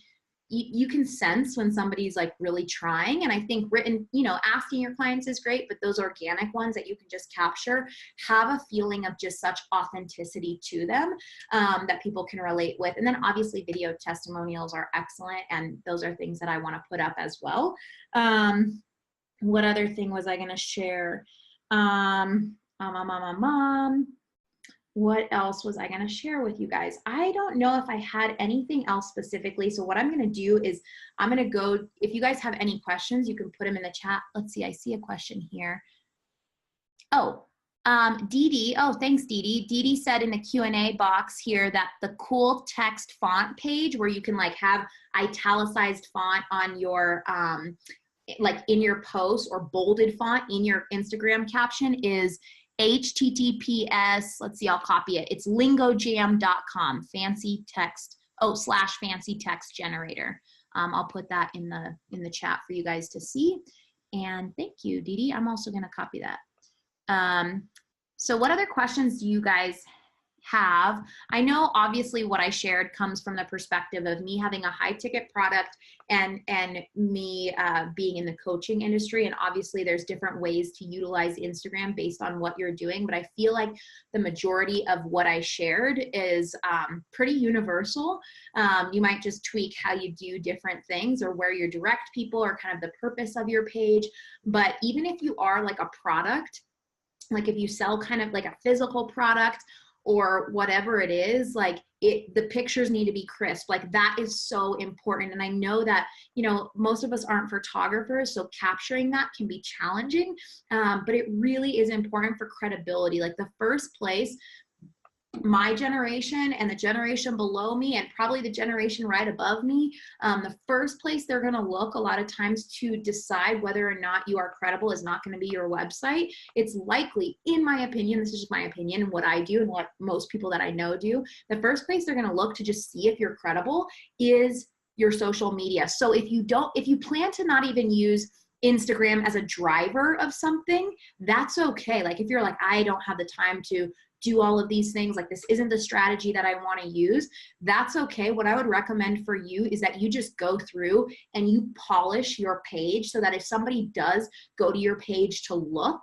you can sense when somebody's like really trying. And I think written, asking your clients is great, but those organic ones that you can just capture have a feeling of just such authenticity to them that people can relate with. And then obviously video testimonials are excellent, and those are things that I want to put up as well. What other thing was I going to share? What else was I going to share with you guys? I don't know if I had anything else specifically. So what I'm going to do is I'm going to go, if you guys have any questions, you can put them in the chat. Let's see, I see a question here. Oh, Dee Dee, oh, thanks, Dee Dee. Dee Dee said in the Q&A box here that the cool text font page where you can like have italicized font on your, like in your post, or bolded font in your Instagram caption is HTTPS, let's see, I'll copy it. It's lingojam.com, fancy text, /fancy text generator. I'll put that in the chat for you guys to see. And thank you, Dee Dee. I'm also gonna copy that. So what other questions do you guys have? I know obviously what I shared comes from the perspective of me having a high ticket product and me being in the coaching industry. And obviously there's different ways to utilize Instagram based on what you're doing. But I feel like the majority of what I shared is pretty universal. You might just tweak how you do different things or where you direct people or kind of the purpose of your page. But even if you are like a product, like if you sell kind of like a physical product or whatever it is, like the pictures need to be crisp. Like that is so important. And I know that, you know, most of us aren't photographers, so capturing that can be challenging, but it really is important for credibility. Like the first place my generation and the generation below me and probably the generation right above me, the first place they're going to look a lot of times to decide whether or not you are credible is not going to be your website. It's likely, in my opinion, this is just my opinion and what I do and what most people that I know do, the first place they're going to look to just see if you're credible is your social media. So if you plan to not even use Instagram as a driver of something, that's okay. Like if you're like, I don't have the time to do all of these things, like this isn't the strategy that I want to use, that's okay. What I would recommend for you is that you just go through and you polish your page so that if somebody does go to your page to look,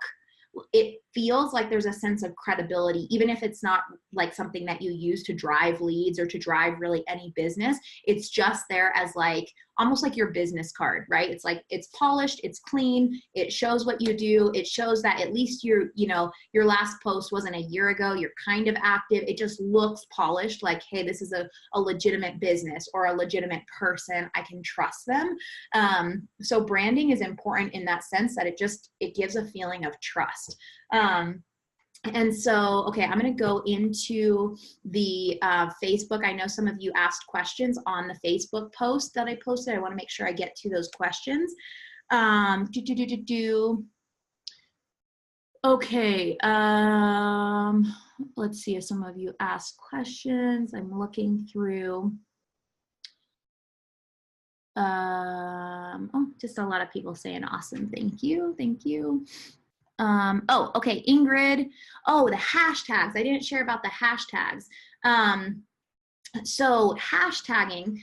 it feels like there's a sense of credibility, even if it's not like something that you use to drive leads or to drive really any business. It's just there as like, almost like your business card, right? It's like, it's polished, it's clean, it shows what you do. It shows that at least your last post wasn't a year ago, you're kind of active. It just looks polished, like, hey, this is a legitimate business or a legitimate person. I can trust them. So branding is important in that sense that it gives a feeling of trust. And so, okay, I'm going to go into the Facebook. I know some of you asked questions on the Facebook post that I posted. I want to make sure I get to those questions. Okay, let's see if some of you asked questions. I'm looking through. Oh, just a lot of people saying awesome. Thank you. Thank you. Oh, okay, Ingrid. Oh, the hashtags. I didn't share about the hashtags. So hashtagging,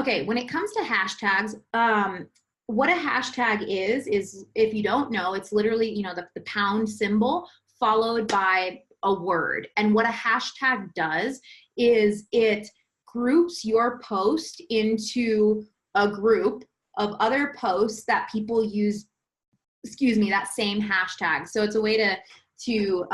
okay, when it comes to hashtags, what a hashtag is if you don't know, it's literally, the pound symbol followed by a word. And what a hashtag does is it groups your post into a group of other posts that people use, that same hashtag. So it's a way to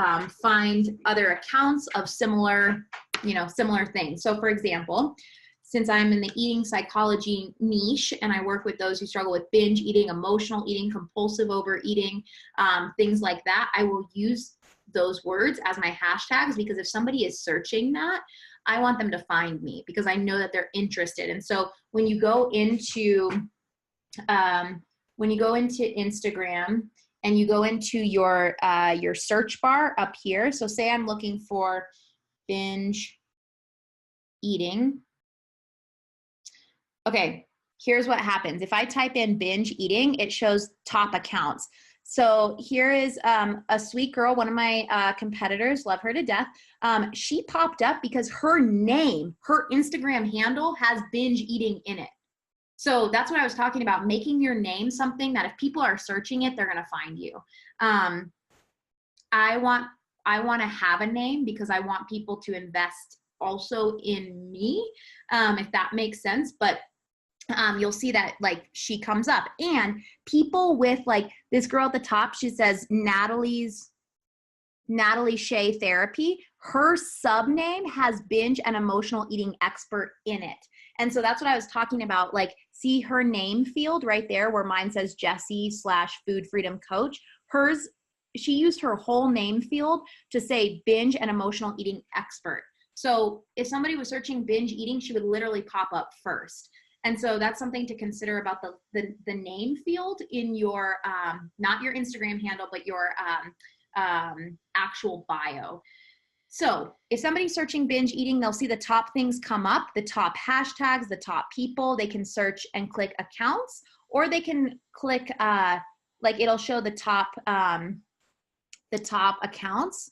find other accounts of similar things. So for example, since I'm in the eating psychology niche and I work with those who struggle with binge eating, emotional eating, compulsive overeating, things like that, I will use those words as my hashtags, because if somebody is searching that, I want them to find me because I know that they're interested. And so when you go into Instagram and you go into your search bar up here, so say I'm looking for binge eating. Okay, here's what happens. If I type in binge eating, it shows top accounts. So here is a sweet girl, one of my competitors, love her to death. She popped up because her name, her Instagram handle has binge eating in it. So that's what I was talking about, making your name something that if people are searching it, they're going to find you. I want to have a name because I want people to invest also in me, if that makes sense. But you'll see that like she comes up, and people with like this girl at the top, she says Natalie Shea Therapy. Her sub name has binge and emotional eating expert in it. And so that's what I was talking about. Like, see her name field right there where mine says Jessie /food freedom coach. Hers she used her whole name field to say binge and emotional eating expert. So if somebody was searching binge eating, she would literally pop up first. And so that's something to consider about the name field in your, not your Instagram handle, but your actual bio. So if somebody's searching binge eating, they'll see the top things come up, the top hashtags, the top people. They can search and click accounts, or they can click, like it'll show the top accounts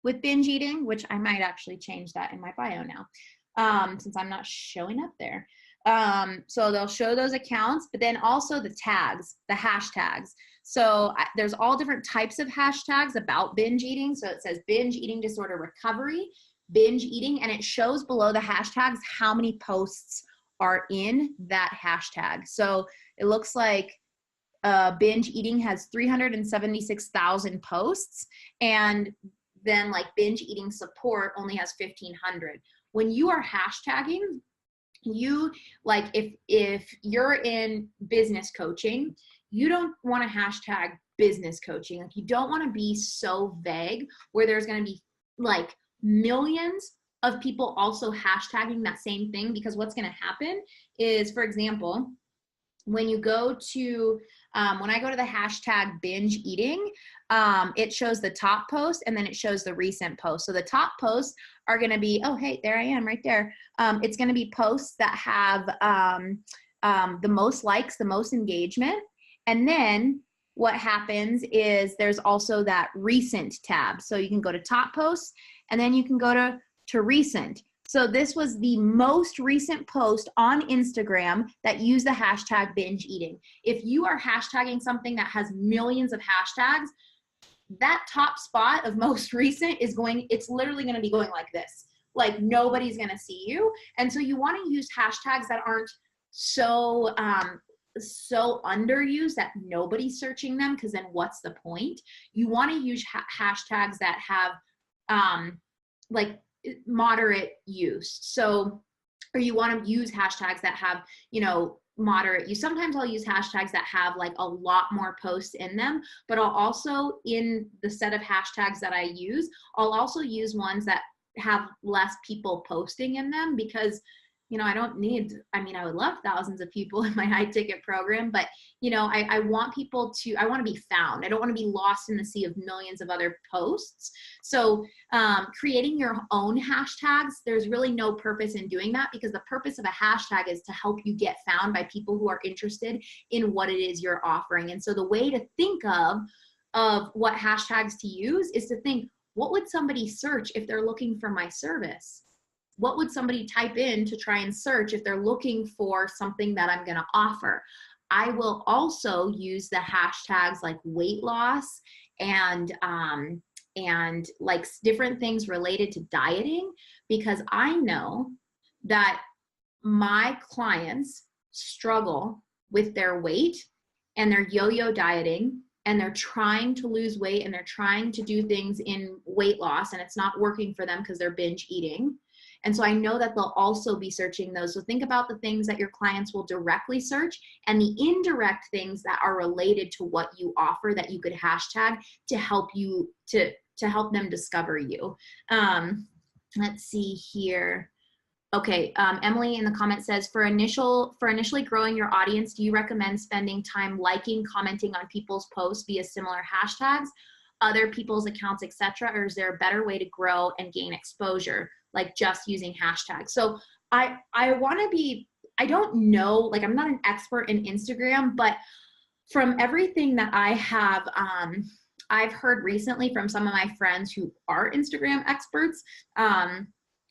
with binge eating, which I might actually change that in my bio now, since I'm not showing up there. So they'll show those accounts, but then also the tags, the hashtags. So there's all different types of hashtags about binge eating. So it says binge eating disorder recovery, binge eating, and it shows below the hashtags how many posts are in that hashtag. So it looks like binge eating has 376,000 posts, and then like binge eating support only has 1,500. When you are hashtagging, you like if you're in business coaching, you don't want to hashtag business coaching. Like, you don't want to be so vague where there's going to be like millions of people also hashtagging that same thing, because what's going to happen is, for example, when you go to, when I go to the hashtag binge eating, it shows the top post and then it shows the recent post. So the top posts are going to be, oh, hey, there I am right there. It's going to be posts that have the most likes, the most engagement. And then what happens is there's also that recent tab. So you can go to top posts and then you can go to recent. So this was the most recent post on Instagram that used the hashtag binge eating. If you are hashtagging something that has millions of hashtags, that top spot of most recent is it's literally going to be going like this. Like, nobody's going to see you. And so you want to use hashtags that aren't so underused that nobody's searching them, because then what's the point? You want to use hashtags that have like moderate use. So, or you want to use hashtags that have, moderate use. Sometimes I'll use hashtags that have like a lot more posts in them, but I'll also, in the set of hashtags that I use, I'll also use ones that have less people posting in them, because I don't need, I would love thousands of people in my high ticket program, but I want people to, I want to be found. I don't want to be lost in the sea of millions of other posts. So creating your own hashtags, there's really no purpose in doing that, because the purpose of a hashtag is to help you get found by people who are interested in what it is you're offering. And so the way to think of what hashtags to use is to think, what would somebody search if they're looking for my service? What would somebody type in to try and search if they're looking for something that I'm going to offer? I will also use the hashtags like weight loss and like different things related to dieting, because I know that my clients struggle with their weight and they're yo-yo dieting, and they're trying to lose weight and they're trying to do things in weight loss, and it's not working for them because they're binge eating. And so I know that they'll also be searching those. So think about the things that your clients will directly search and the indirect things that are related to what you offer that you could hashtag to help you, to help them discover you. Let's see here. Okay, Emily in the comment says, for initially growing your audience, do you recommend spending time liking, commenting on people's posts via similar hashtags, other people's accounts, etc., or is there a better way to grow and gain exposure, like just using hashtags? So I want to be, I don't know, like I'm not an expert in Instagram, but from everything that I have, I've heard recently from some of my friends who are Instagram experts,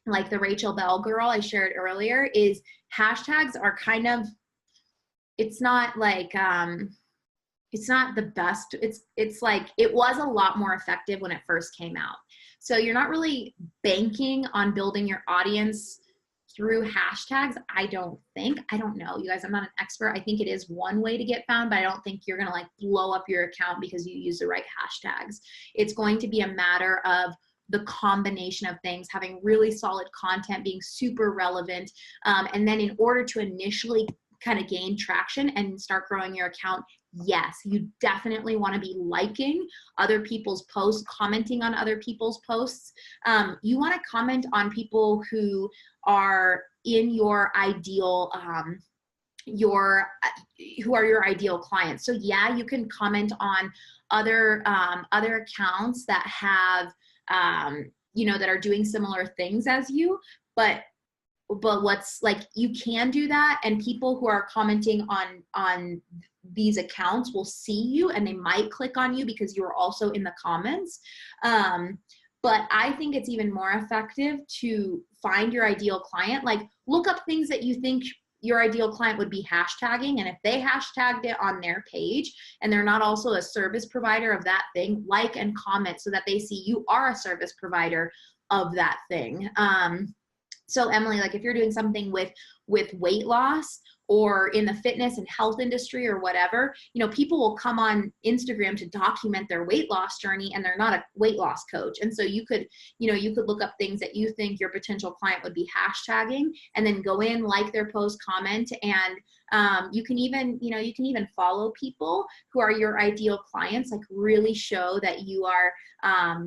like the Rachel Bell girl I shared earlier, is hashtags are kind of, it's not like, it's not the best. It's like, it was a lot more effective when it first came out. So you're not really banking on building your audience through hashtags, I don't think. I don't know, you guys, I'm not an expert. I think it is one way to get found, but I don't think you're gonna like blow up your account because you use the right hashtags. It's going to be a matter of the combination of things, having really solid content, being super relevant, and then in order to initially kind of gain traction and start growing your account, Yes, you definitely want to be liking other people's posts, commenting on other people's posts. You want to comment on people who are in your ideal, who are your ideal clients. So yeah, you can comment on other accounts that have, that are doing similar things as you, but what's like, you can do that, and people who are commenting on these accounts will see you, and they might click on you because you're also in the comments. But I think it's even more effective to find your ideal client. Like, look up things that you think your ideal client would be hashtagging, and if they hashtagged it on their page and they're not also a service provider of that thing, like and comment so that they see you are a service provider of that thing. So Emily, like if you're doing something with weight loss or in the fitness and health industry or whatever, people will come on Instagram to document their weight loss journey, and they're not a weight loss coach. And so you could look up things that you think your potential client would be hashtagging, and then go in, like their post, comment, and you can even follow people who are your ideal clients, like really show that you are,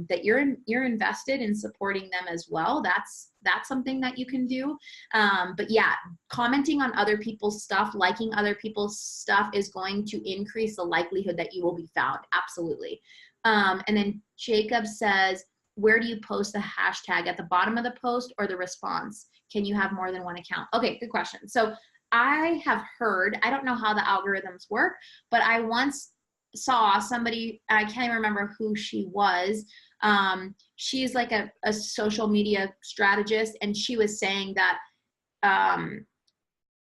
that you're invested in supporting them as well. That's something that you can do. But yeah, commenting on other people's stuff, liking other people's stuff is going to increase the likelihood that you will be found. Absolutely. And then Jacob says, where do you post the hashtag, at the bottom of the post or the response? Can you have more than one account? Okay, good question. So I have heard, I don't know how the algorithms work, but I once saw somebody, I can't even remember who she was. She's like a social media strategist, and she was saying that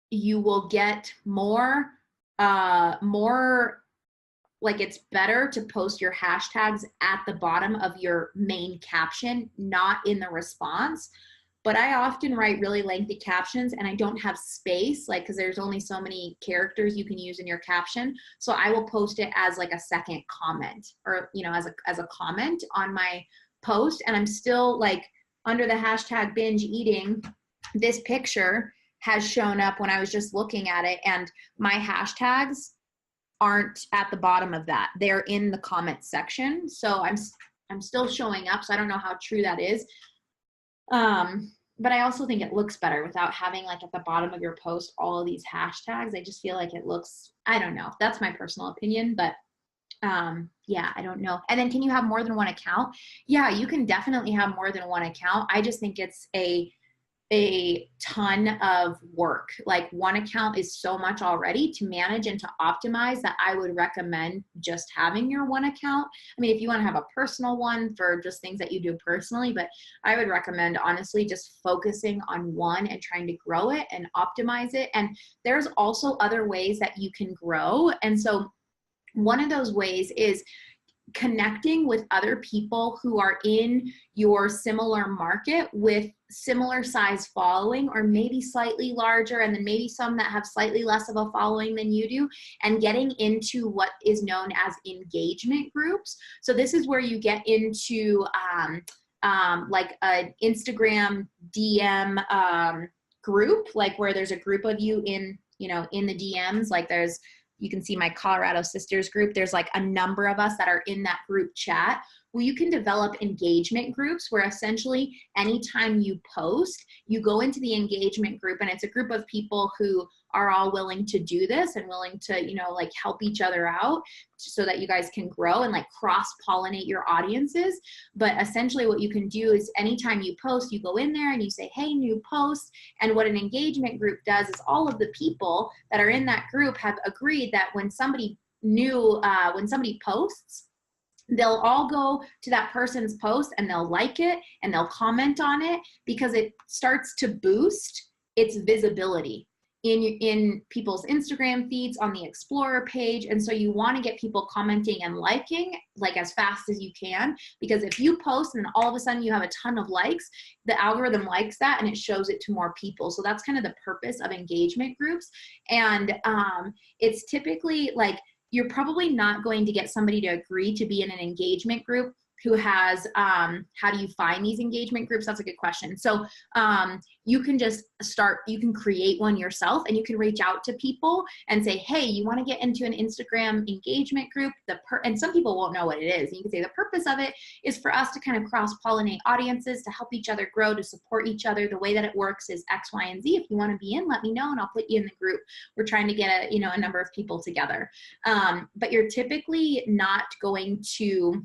you will get more, like it's better to post your hashtags at the bottom of your main caption, not in the response. But I often write really lengthy captions, and I don't have space, like, because there's only so many characters you can use in your caption. So I will post it as like a second comment, or, as a comment on my post. And I'm still like, under the hashtag binge eating, this picture has shown up when I was just looking at it, and my hashtags aren't at the bottom of that. They're in the comment section. So I'm still showing up. So I don't know how true that is. But I also think it looks better without having like at the bottom of your post all of these hashtags. I just feel like it looks, I don't know. That's my personal opinion, but yeah, I don't know. And then, can you have more than one account? Yeah, you can definitely have more than one account. I just think it's a ton of work. Like, one account is so much already to manage and to optimize that I would recommend just having your one account. I mean, if you want to have a personal one for just things that you do personally, but I would recommend honestly just focusing on one and trying to grow it and optimize it. And there's also other ways that you can grow. And so one of those ways is connecting with other people who are in your similar market with similar size following, or maybe slightly larger, and then maybe some that have slightly less of a following than you do, and getting into what is known as engagement groups. So this is where you get into like an Instagram DM group, like where there's a group of you in the DMs, like you can see my Colorado Sisters group. There's like a number of us that are in that group chat. Well, you can develop engagement groups where essentially anytime you post, you go into the engagement group, and it's a group of people who are all willing to do this and willing to, like help each other out so that you guys can grow and like cross-pollinate your audiences. But essentially what you can do is anytime you post, you go in there and you say, hey, new post. And what an engagement group does is all of the people that are in that group have agreed that when somebody posts, they'll all go to that person's post and they'll like it and they'll comment on it, because it starts to boost its visibility in people's Instagram feeds, on the Explorer page. And so you want to get people commenting and liking like as fast as you can, because if you post and all of a sudden you have a ton of likes, the algorithm likes that and it shows it to more people. So that's kind of the purpose of engagement groups. And it's typically like, you're probably not going to get somebody to agree to be in an engagement group who has, how do you find these engagement groups? That's a good question. So you can just you can create one yourself, and you can reach out to people and say, hey, you want to get into an Instagram engagement group? And some people won't know what it is. And you can say the purpose of it is for us to kind of cross-pollinate audiences, to help each other grow, to support each other. The way that it works is X, Y, and Z. If you want to be in, let me know and I'll put you in the group. We're trying to get a number of people together. But you're typically not going to,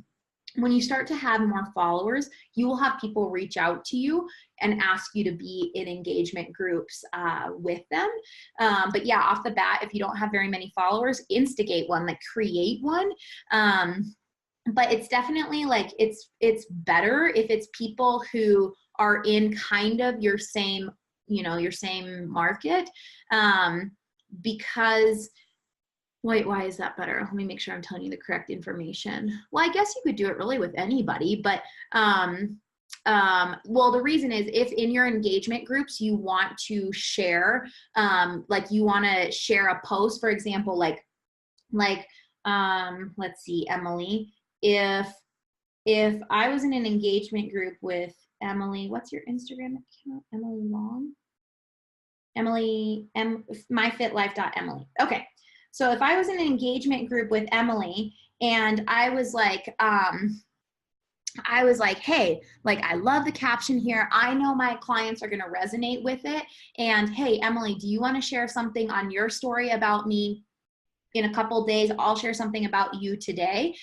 when you start to have more followers, you will have people reach out to you and ask you to be in engagement groups with them. But yeah, off the bat, if you don't have very many followers, instigate one, like create one. But it's definitely like, it's better if it's people who are in kind of your same, your same market, because wait, why is that better? Let me make sure I'm telling you the correct information. Well, I guess you could do it really with anybody, but well, the reason is if in your engagement groups you want to share, like you want to share a post, for example, like let's see, Emily, if I was in an engagement group with Emily, what's your Instagram account? Emily Long? Emily, myfitlife.emily. Okay. So if I was in an engagement group with Emily and I was like, hey, like, I love the caption here. I know my clients are going to resonate with it. And hey, Emily, do you want to share something on your story about me in a couple days? I'll share something about you today.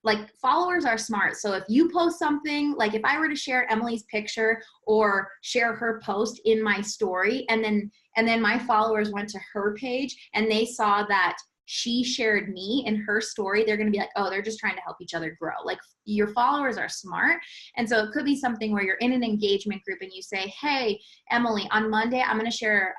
Like, followers are smart. So if you post something, like if I were to share Emily's picture or share her post in my story, and then my followers went to her page and they saw that she shared me in her story, they're going to be like, oh, they're just trying to help each other grow. Like, your followers are smart. And so it could be something where you're in an engagement group and you say, hey, Emily, on Monday, I'm going to share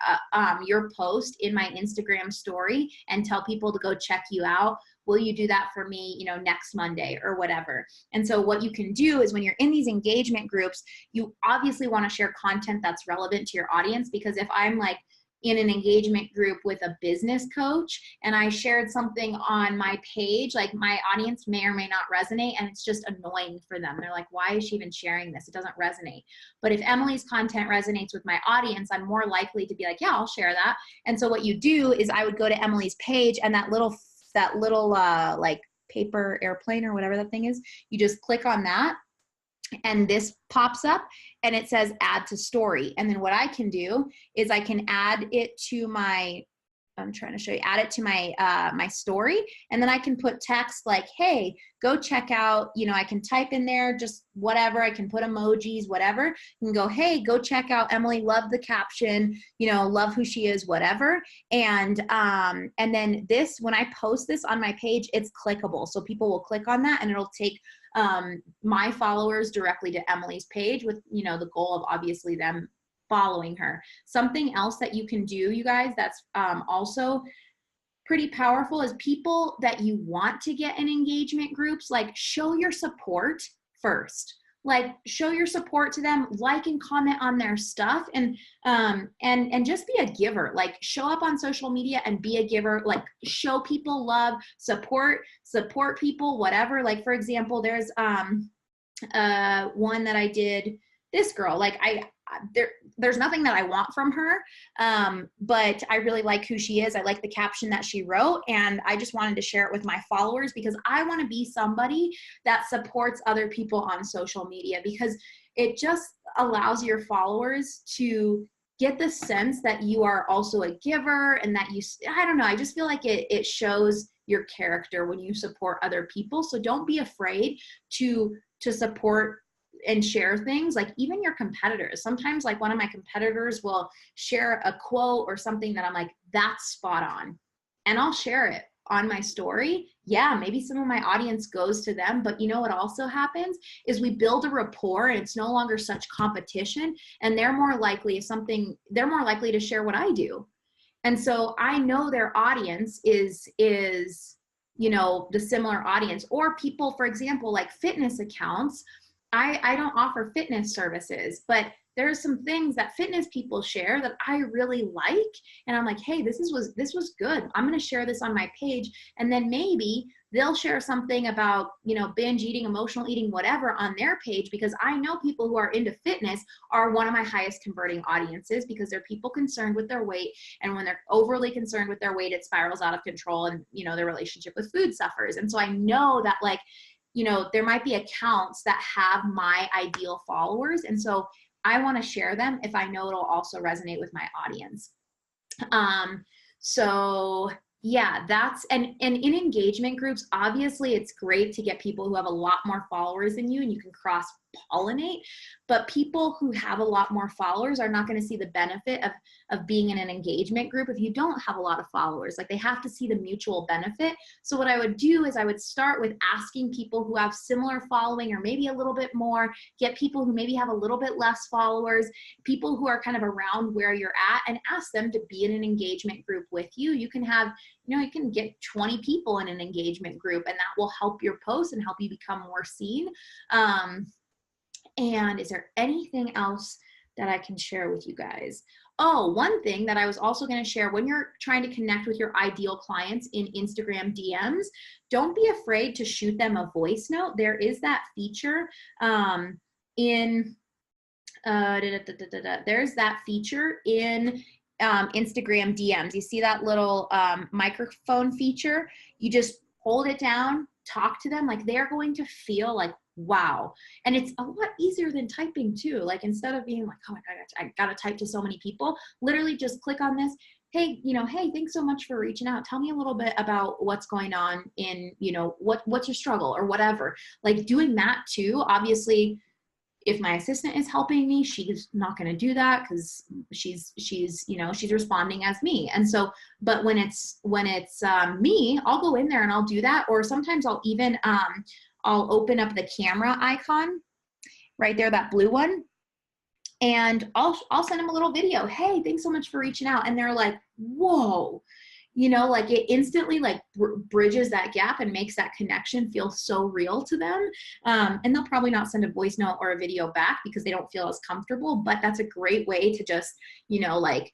your post in my Instagram story and tell people to go check you out. Will you do that for me, next Monday or whatever? And so what you can do is when you're in these engagement groups, you obviously want to share content that's relevant to your audience, because if I'm like in an engagement group with a business coach and I shared something on my page, like my audience may or may not resonate, and it's just annoying for them. They're like, why is she even sharing this? It doesn't resonate. But if Emily's content resonates with my audience, I'm more likely to be like, yeah, I'll share that. And so what you do is I would go to Emily's page, and that little like paper airplane or whatever that thing is, you just click on that and this pops up and it says add to story. And then what I can do is I can add it to my, I'm trying to show you, add it to my, my story. And then I can put text like, hey, go check out, I can type in there just whatever. I can put emojis, whatever. You can go, hey, go check out Emily, love the caption, love who she is, whatever. And then this, when I post this on my page, it's clickable. So people will click on that and it'll take my followers directly to Emily's page with, the goal of obviously them following her. Something else that you can do, you guys, that's also pretty powerful is people that you want to get in engagement groups, like show your support first. Like show your support to them, like and comment on their stuff, and just be a giver. Like show up on social media and be a giver. Like show people love, support people, whatever. Like for example, there's one that I did. This girl, like there's nothing that I want from her, but I really like who she is. I like the caption that she wrote, and I just wanted to share it with my followers because I want to be somebody that supports other people on social media, because it just allows your followers to get the sense that you are also a giver, and that I don't know, I just feel like it shows your character when you support other people. So don't be afraid to support and share things. Like even your competitors, sometimes like one of my competitors will share a quote or something that I'm like, that's spot on, and I'll share it on my story. Yeah, maybe some of my audience goes to them, but you know what also happens is we build a rapport, and it's no longer such competition, and they're more likely to share what I do. And so I know their audience is the similar audience. Or people, for example, like fitness accounts, I don't offer fitness services, but there are some things that fitness people share that I really like. And I'm like, hey, this was good. I'm going to share this on my page. And then maybe they'll share something about, you know, binge eating, emotional eating, whatever on their page, because I know people who are into fitness are one of my highest converting audiences, because they're people concerned with their weight. And when they're overly concerned with their weight, it spirals out of control, and, you know, their relationship with food suffers. And so I know that, like, you know, there might be accounts that have my ideal followers. And so I want to share them if I know it'll also resonate with my audience. So yeah, that's, and in engagement groups, obviously it's great to get people who have a lot more followers than you, and you can cross pollinate, but people who have a lot more followers are not going to see the benefit of being in an engagement group if you don't have a lot of followers. Like, they have to see the mutual benefit. So what I would do is I would start with asking people who have similar following, or maybe a little bit more, get people who maybe have a little bit less followers, people who are kind of around where you're at, and ask them to be in an engagement group with you. You can have, you know, you can get 20 people in an engagement group, and that will help your post and help you become more seen. And is there anything else that I can share with you guys? Oh, one thing that I was also going to share, when you're trying to connect with your ideal clients in Instagram DMs, don't be afraid to shoot them a voice note. There is that feature there's that feature in Instagram DMs. You see that little microphone feature? You just hold it down, talk to them. Like, they're going to feel like, wow. And it's a lot easier than typing too. Like, instead of being like, oh my God, I gotta type to so many people, literally just click on this. Hey, you know, hey, thanks so much for reaching out. Tell me a little bit about what's going on in, you know, what's your struggle or whatever. Like, doing that too. Obviously, if my assistant is helping me, she's not going to do that, because she's, you know, she's responding as me. And so, but when it's me, I'll go in there and I'll do that. Or sometimes I'll even, I'll open up the camera icon right there, that blue one, and I'll send them a little video. Hey, thanks so much for reaching out. And they're like, whoa, you know, like, it instantly like bridges that gap and makes that connection feel so real to them. And they'll probably not send a voice note or a video back because they don't feel as comfortable, but that's a great way to just, you know, like,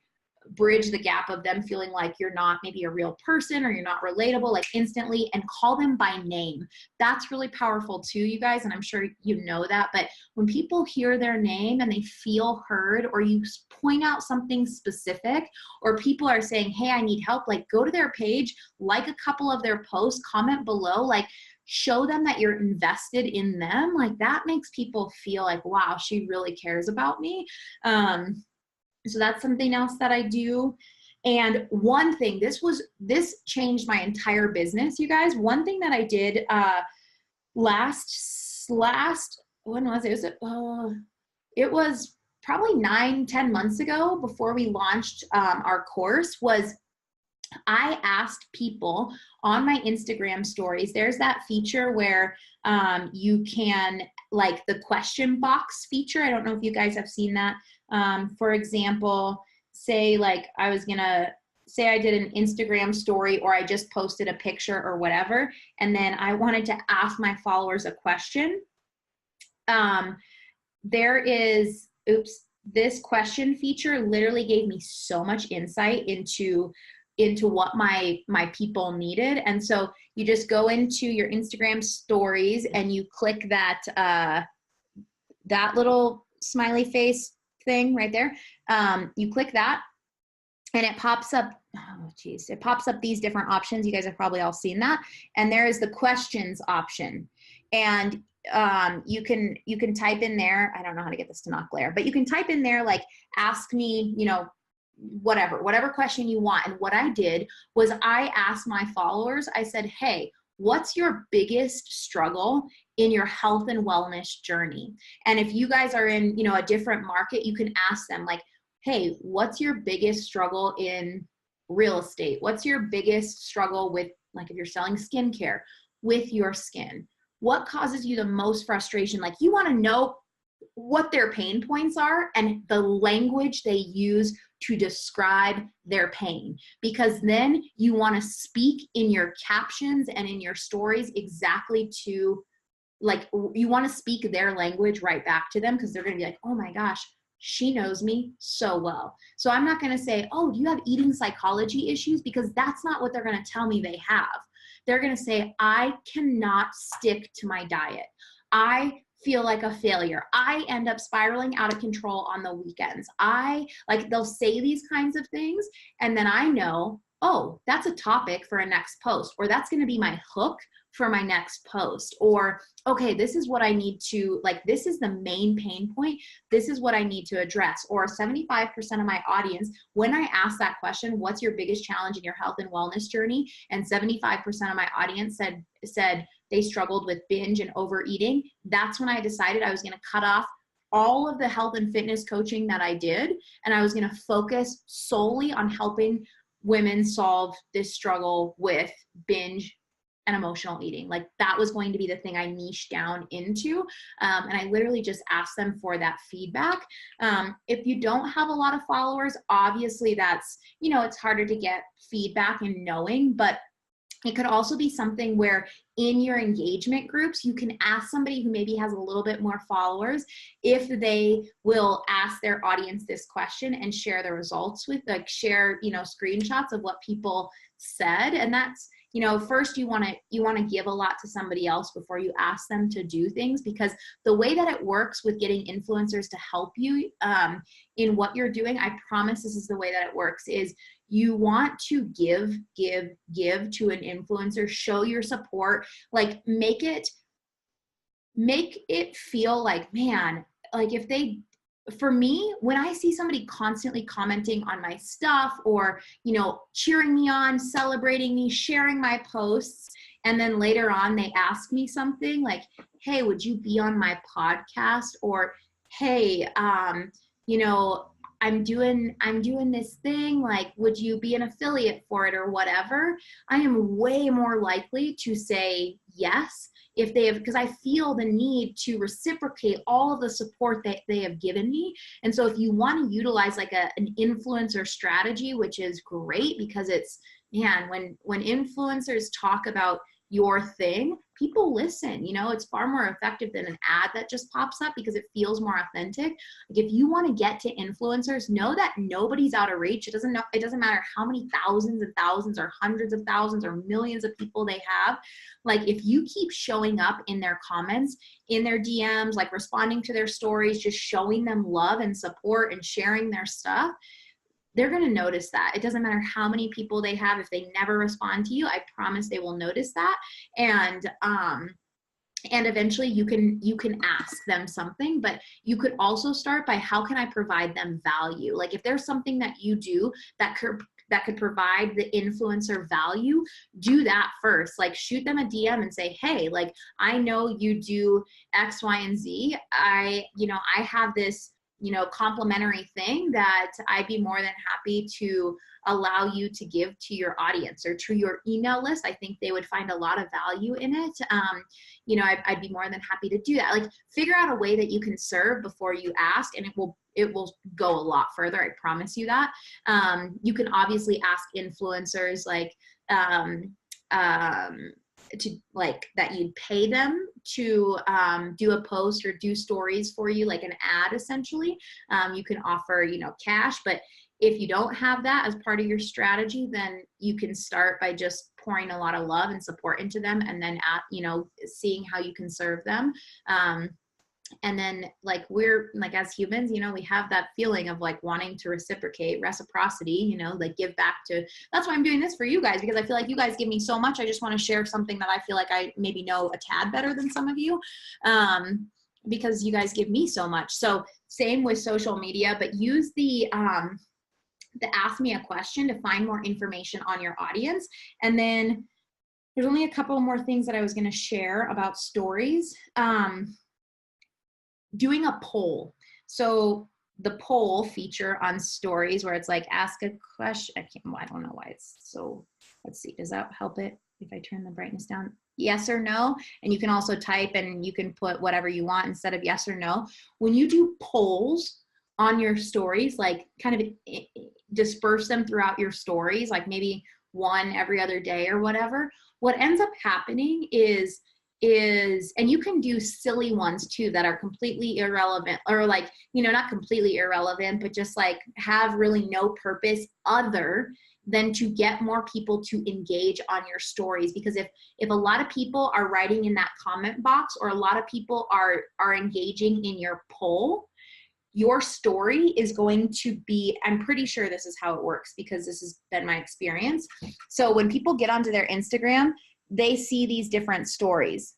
bridge the gap of them feeling like you're not maybe a real person, or you're not relatable, like, instantly, and call them by name. That's really powerful too, you guys. And I'm sure you know that, but when people hear their name and they feel heard, or you point out something specific, or people are saying, hey, I need help, like, go to their page, like a couple of their posts, comment below, like, show them that you're invested in them. Like, that makes people feel like, wow, she really cares about me. So that's something else that I do. And one thing, this changed my entire business, you guys. One thing that I did last, when was it? It was probably 9-10 months ago, before we launched our course, was I asked people on my Instagram stories. There's that feature where you can, like, the question box feature. I don't know if you guys have seen that. For example, say, like, I was gonna say I did an Instagram story, or I just posted a picture or whatever, and then I wanted to ask my followers a question. There is, this question feature literally gave me so much insight into what my people needed. And so you just go into your Instagram stories and you click that that little smiley face thing right there. You click that and it pops up, oh geez, it pops up these different options. You guys have probably all seen that. And there is the questions option. And you can type in there, I don't know how to get this to not glare, but you can type in there, like, ask me, you know, whatever question you want. And what I did was I asked my followers, I said, hey, what's your biggest struggle in your health and wellness journey? And if you guys are in, you know, a different market, you can ask them, like, hey, what's your biggest struggle in real estate? What's your biggest struggle with, like, if you're selling skincare, with your skin? What causes you the most frustration? Like, you want to know what their pain points are and the language they use to describe their pain, because then you want to speak in your captions and in your stories exactly to, like, you want to speak their language right back to them, because they're going to be like, oh my gosh, she knows me so well. So I'm not going to say, oh, do you have eating psychology issues? Because that's not what they're going to tell me they have. They're going to say, I cannot stick to my diet. I feel like a failure. I end up spiraling out of control on the weekends. They'll say these kinds of things. And then I know, oh, that's a topic for a next post, or that's going to be my hook for my next post, or, okay, this is what I need to, this is the main pain point. This is what I need to address. Or 75% of my audience, when I ask that question, what's your biggest challenge in your health and wellness journey? And 75% of my audience said they struggled with binge and overeating. That's when I decided I was going to cut off all of the health and fitness coaching that I did. And I was going to focus solely on helping women solve this struggle with binge and emotional eating. That was going to be the thing I niched down into. And I literally just asked them for that feedback. If you don't have a lot of followers, obviously that's, it's harder to get feedback and knowing, but it could also be something where in your engagement groups, you can ask somebody who maybe has a little bit more followers if they will ask their audience this question and share the results with, share, screenshots of what people said. And that's, first you want to give a lot to somebody else before you ask them to do things, because the way that it works with getting influencers to help you in what you're doing, I promise this is the way that it works, is you want to give to an influencer, show your support, make it feel like, man, if they, for me, when I see somebody constantly commenting on my stuff or, cheering me on, celebrating me, sharing my posts, and then later on they ask me something like, hey, would you be on my podcast? Or, hey, I'm doing this thing, would you be an affiliate for it or whatever? I am way more likely to say yes if they have, because I feel the need to reciprocate all of the support that they have given me. And so if you want to utilize an influencer strategy, which is great because it's, man, when influencers talk about your thing, people listen. It's far more effective than an ad that just pops up because it feels more authentic. If you want to get to influencers, know that nobody's out of reach. It doesn't matter how many thousands and thousands or hundreds of thousands or millions of people they have. If you keep showing up in their comments, in their DMs, responding to their stories, just showing them love and support and sharing their stuff, they're going to notice that. It doesn't matter how many people they have. If they never respond to you, I promise they will notice that. And eventually you can ask them something, but you could also start by, how can I provide them value? If there's something that you do that could provide the influencer value, do that first. Shoot them a DM and say, hey, I know you do X, Y, and Z. I have this complimentary thing that I'd be more than happy to allow you to give to your audience or to your email list. I think they would find a lot of value in it. I'd be more than happy to do that. Figure out a way that you can serve before you ask, and it will go a lot further. I promise you that. You can obviously ask influencers that you'd pay them to do a post or do stories for you, like an ad essentially. You can offer, cash, but if you don't have that as part of your strategy, then you can start by just pouring a lot of love and support into them, and then seeing how you can serve them. And then we're as humans, we have that feeling of wanting to reciprocity, give back to, that's why I'm doing this for you guys, because I feel like you guys give me so much. I just want to share something that I feel like I maybe know a tad better than some of you, because you guys give me so much. So same with social media, but use the ask me a question to find more information on your audience. And then there's only a couple more things that I was going to share about stories. Doing a poll. So the poll feature on stories where it's ask a question. I don't know why it's so, let's see. Does that help it if I turn the brightness down? Yes or no. And you can also type and you can put whatever you want instead of yes or no. When you do polls on your stories, kind of disperse them throughout your stories, maybe one every other day or whatever, what ends up happening is is, and you can do silly ones too that are completely irrelevant, or like, you know, not completely irrelevant, but just like have really no purpose other than to get more people to engage on your stories. Because if a lot of people are writing in that comment box, or a lot of people are engaging in your poll, your story is going to be, I'm pretty sure this is how it works because this has been my experience. So when people get onto their Instagram, they see these different stories.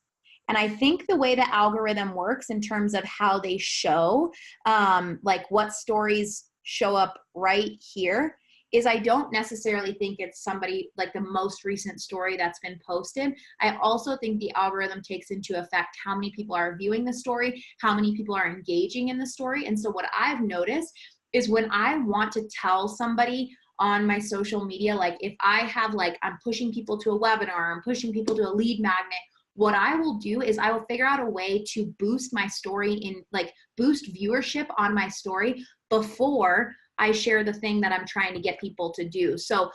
And I think the way the algorithm works in terms of how they show, like what stories show up right here, is I don't necessarily think it's somebody like the most recent story that's been posted. I also think the algorithm takes into effect how many people are viewing the story, how many people are engaging in the story. And so what I've noticed is when I want to tell somebody on my social media, like if I have like, I'm pushing people to a webinar, I'm pushing people to a lead magnet, what I will do is I will figure out a way to boost my story in, like boost viewership on my story before I share the thing that I'm trying to get people to do. So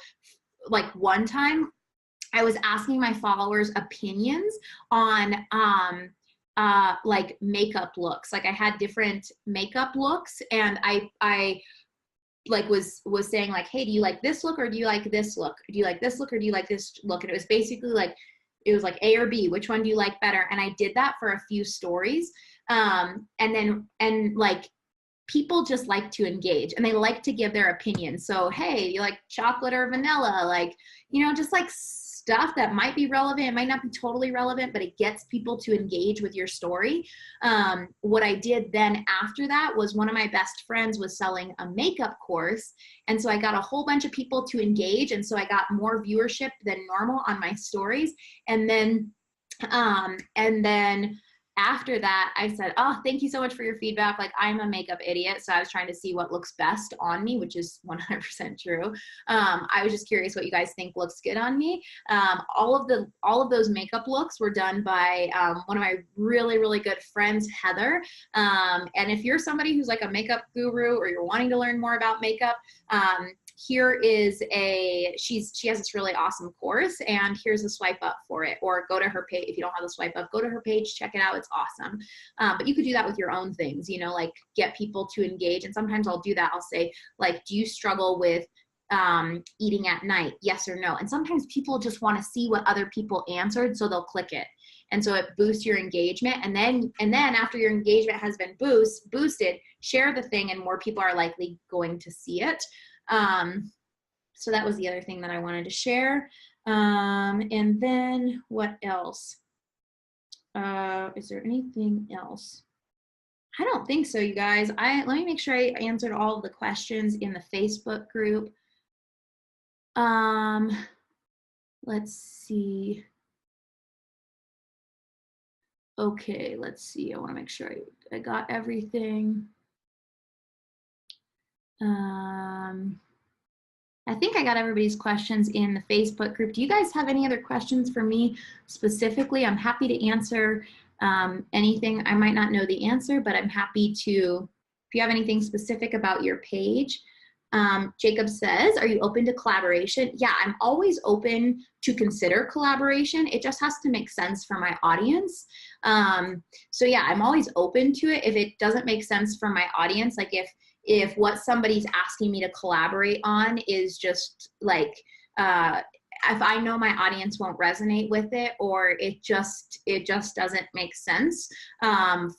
like one time I was asking my followers opinions on like makeup looks. Like I had different makeup looks, and I like was saying like, hey, do you like this look or do you like this look? Do you like this look or do you like this look? And it was basically like, it was like A or B, which one do you like better? And I did that for a few stories. And like, people just like to engage and they like to give their opinion. So, hey, you like chocolate or vanilla? Like, you know, just like stuff that might be relevant. It might not be totally relevant, but it gets people to engage with your story. What I did then after that was one of my best friends was selling a makeup course. And so I got a whole bunch of people to engage. And so I got more viewership than normal on my stories. And then after that, I said, oh, thank you so much for your feedback. Like, I'm a makeup idiot. So I was trying to see what looks best on me, which is 100% true. I was just curious what you guys think looks good on me. All of those makeup looks were done by one of my really, really good friends, Heather. And if you're somebody who's like a makeup guru or you're wanting to learn more about makeup, here is she has this really awesome course, and here's a swipe up for it, or go to her page. If you don't have the swipe up, go to her page, check it out. It's awesome. But you could do that with your own things, you know, like get people to engage. And sometimes I'll do that. I'll say like, do you struggle with eating at night? Yes or no? And sometimes people just want to see what other people answered, so they'll click it. And so it boosts your engagement. And then after your engagement has been boosted, share the thing and more people are likely going to see it. So that was the other thing that I wanted to share. And then what else? Is there anything else? I don't think so, you guys. Let me make sure I answered all of the questions in the Facebook group. Let's see. Okay, let's see. I want to make sure I got everything. I think I got everybody's questions in the Facebook group. Do you guys have any other questions for me specifically? I'm happy to answer anything. I might not know the answer, but I'm happy to, if you have anything specific about your page. Jacob says, are you open to collaboration? Yeah, I'm always open to consider collaboration. It just has to make sense for my audience. So yeah, I'm always open to it. If it doesn't make sense for my audience, like if what somebody's asking me to collaborate on is just like, if I know my audience won't resonate with it, or it just doesn't make sense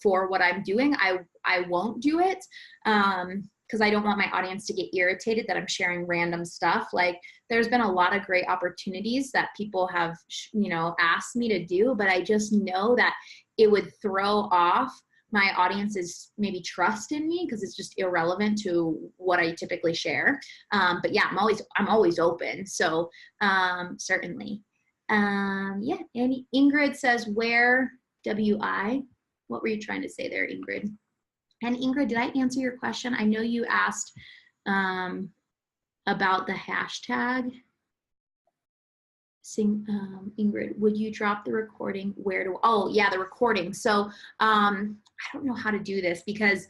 for what I'm doing, I won't do it. Because I don't want my audience to get irritated that I'm sharing random stuff. Like there's been a lot of great opportunities that people have, you know, asked me to do, but I just know that it would throw off my audience's maybe trust in me because it's just irrelevant to what I typically share. But yeah, I'm always open. So certainly. Yeah, and Ingrid says, where WI? What were you trying to say there, Ingrid? And Ingrid, did I answer your question? I know you asked about the hashtag. Ingrid, would you drop the recording? Oh yeah, the recording. So I don't know how to do this because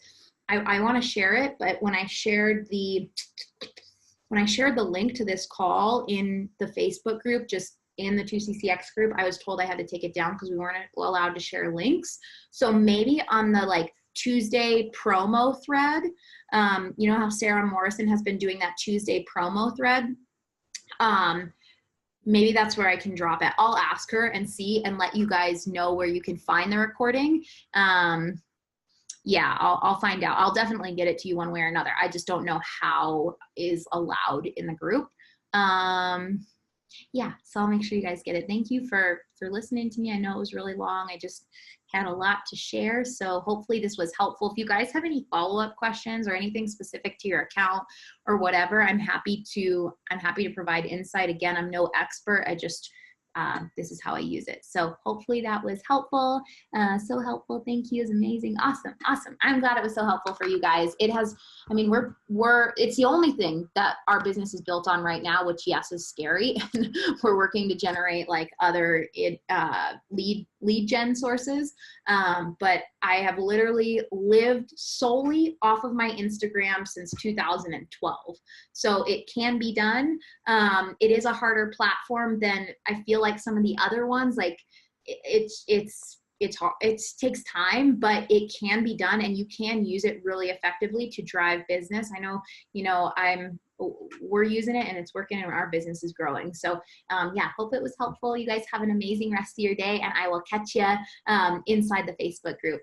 I want to share it, but when I shared the link to this call in the Facebook group, just in the 2CCX group, I was told I had to take it down because we weren't allowed to share links. So maybe on the like Tuesday promo thread, you know how Sarah Morrison has been doing that Tuesday promo thread? Maybe that's where I can drop it. I'll ask her and see and let you guys know where you can find the recording. Yeah, I'll find out. I'll definitely get it to you one way or another. I just don't know how is allowed in the group. Yeah, so I'll make sure you guys get it. Thank you for listening to me. I know it was really long. I just had a lot to share. So hopefully this was helpful. If you guys have any follow-up questions or anything specific to your account or whatever, I'm happy to provide insight. Again, I'm no expert. I just, this is how I use it. So hopefully that was helpful. So helpful. Thank you. Is amazing. Awesome. Awesome. I'm glad it was so helpful for you guys. It has, I mean, it's the only thing that our business is built on right now, which yes, is scary. And we're working to generate like other lead gen sources. But I have literally lived solely off of my Instagram since 2012. So it can be done. It is a harder platform than I feel like some of the other ones. Like it's hard. It takes time, but it can be done, and you can use it really effectively to drive business. I know, you know, we're using it and it's working and our business is growing. So yeah, hope it was helpful. You guys have an amazing rest of your day, and I will catch you inside the Facebook group.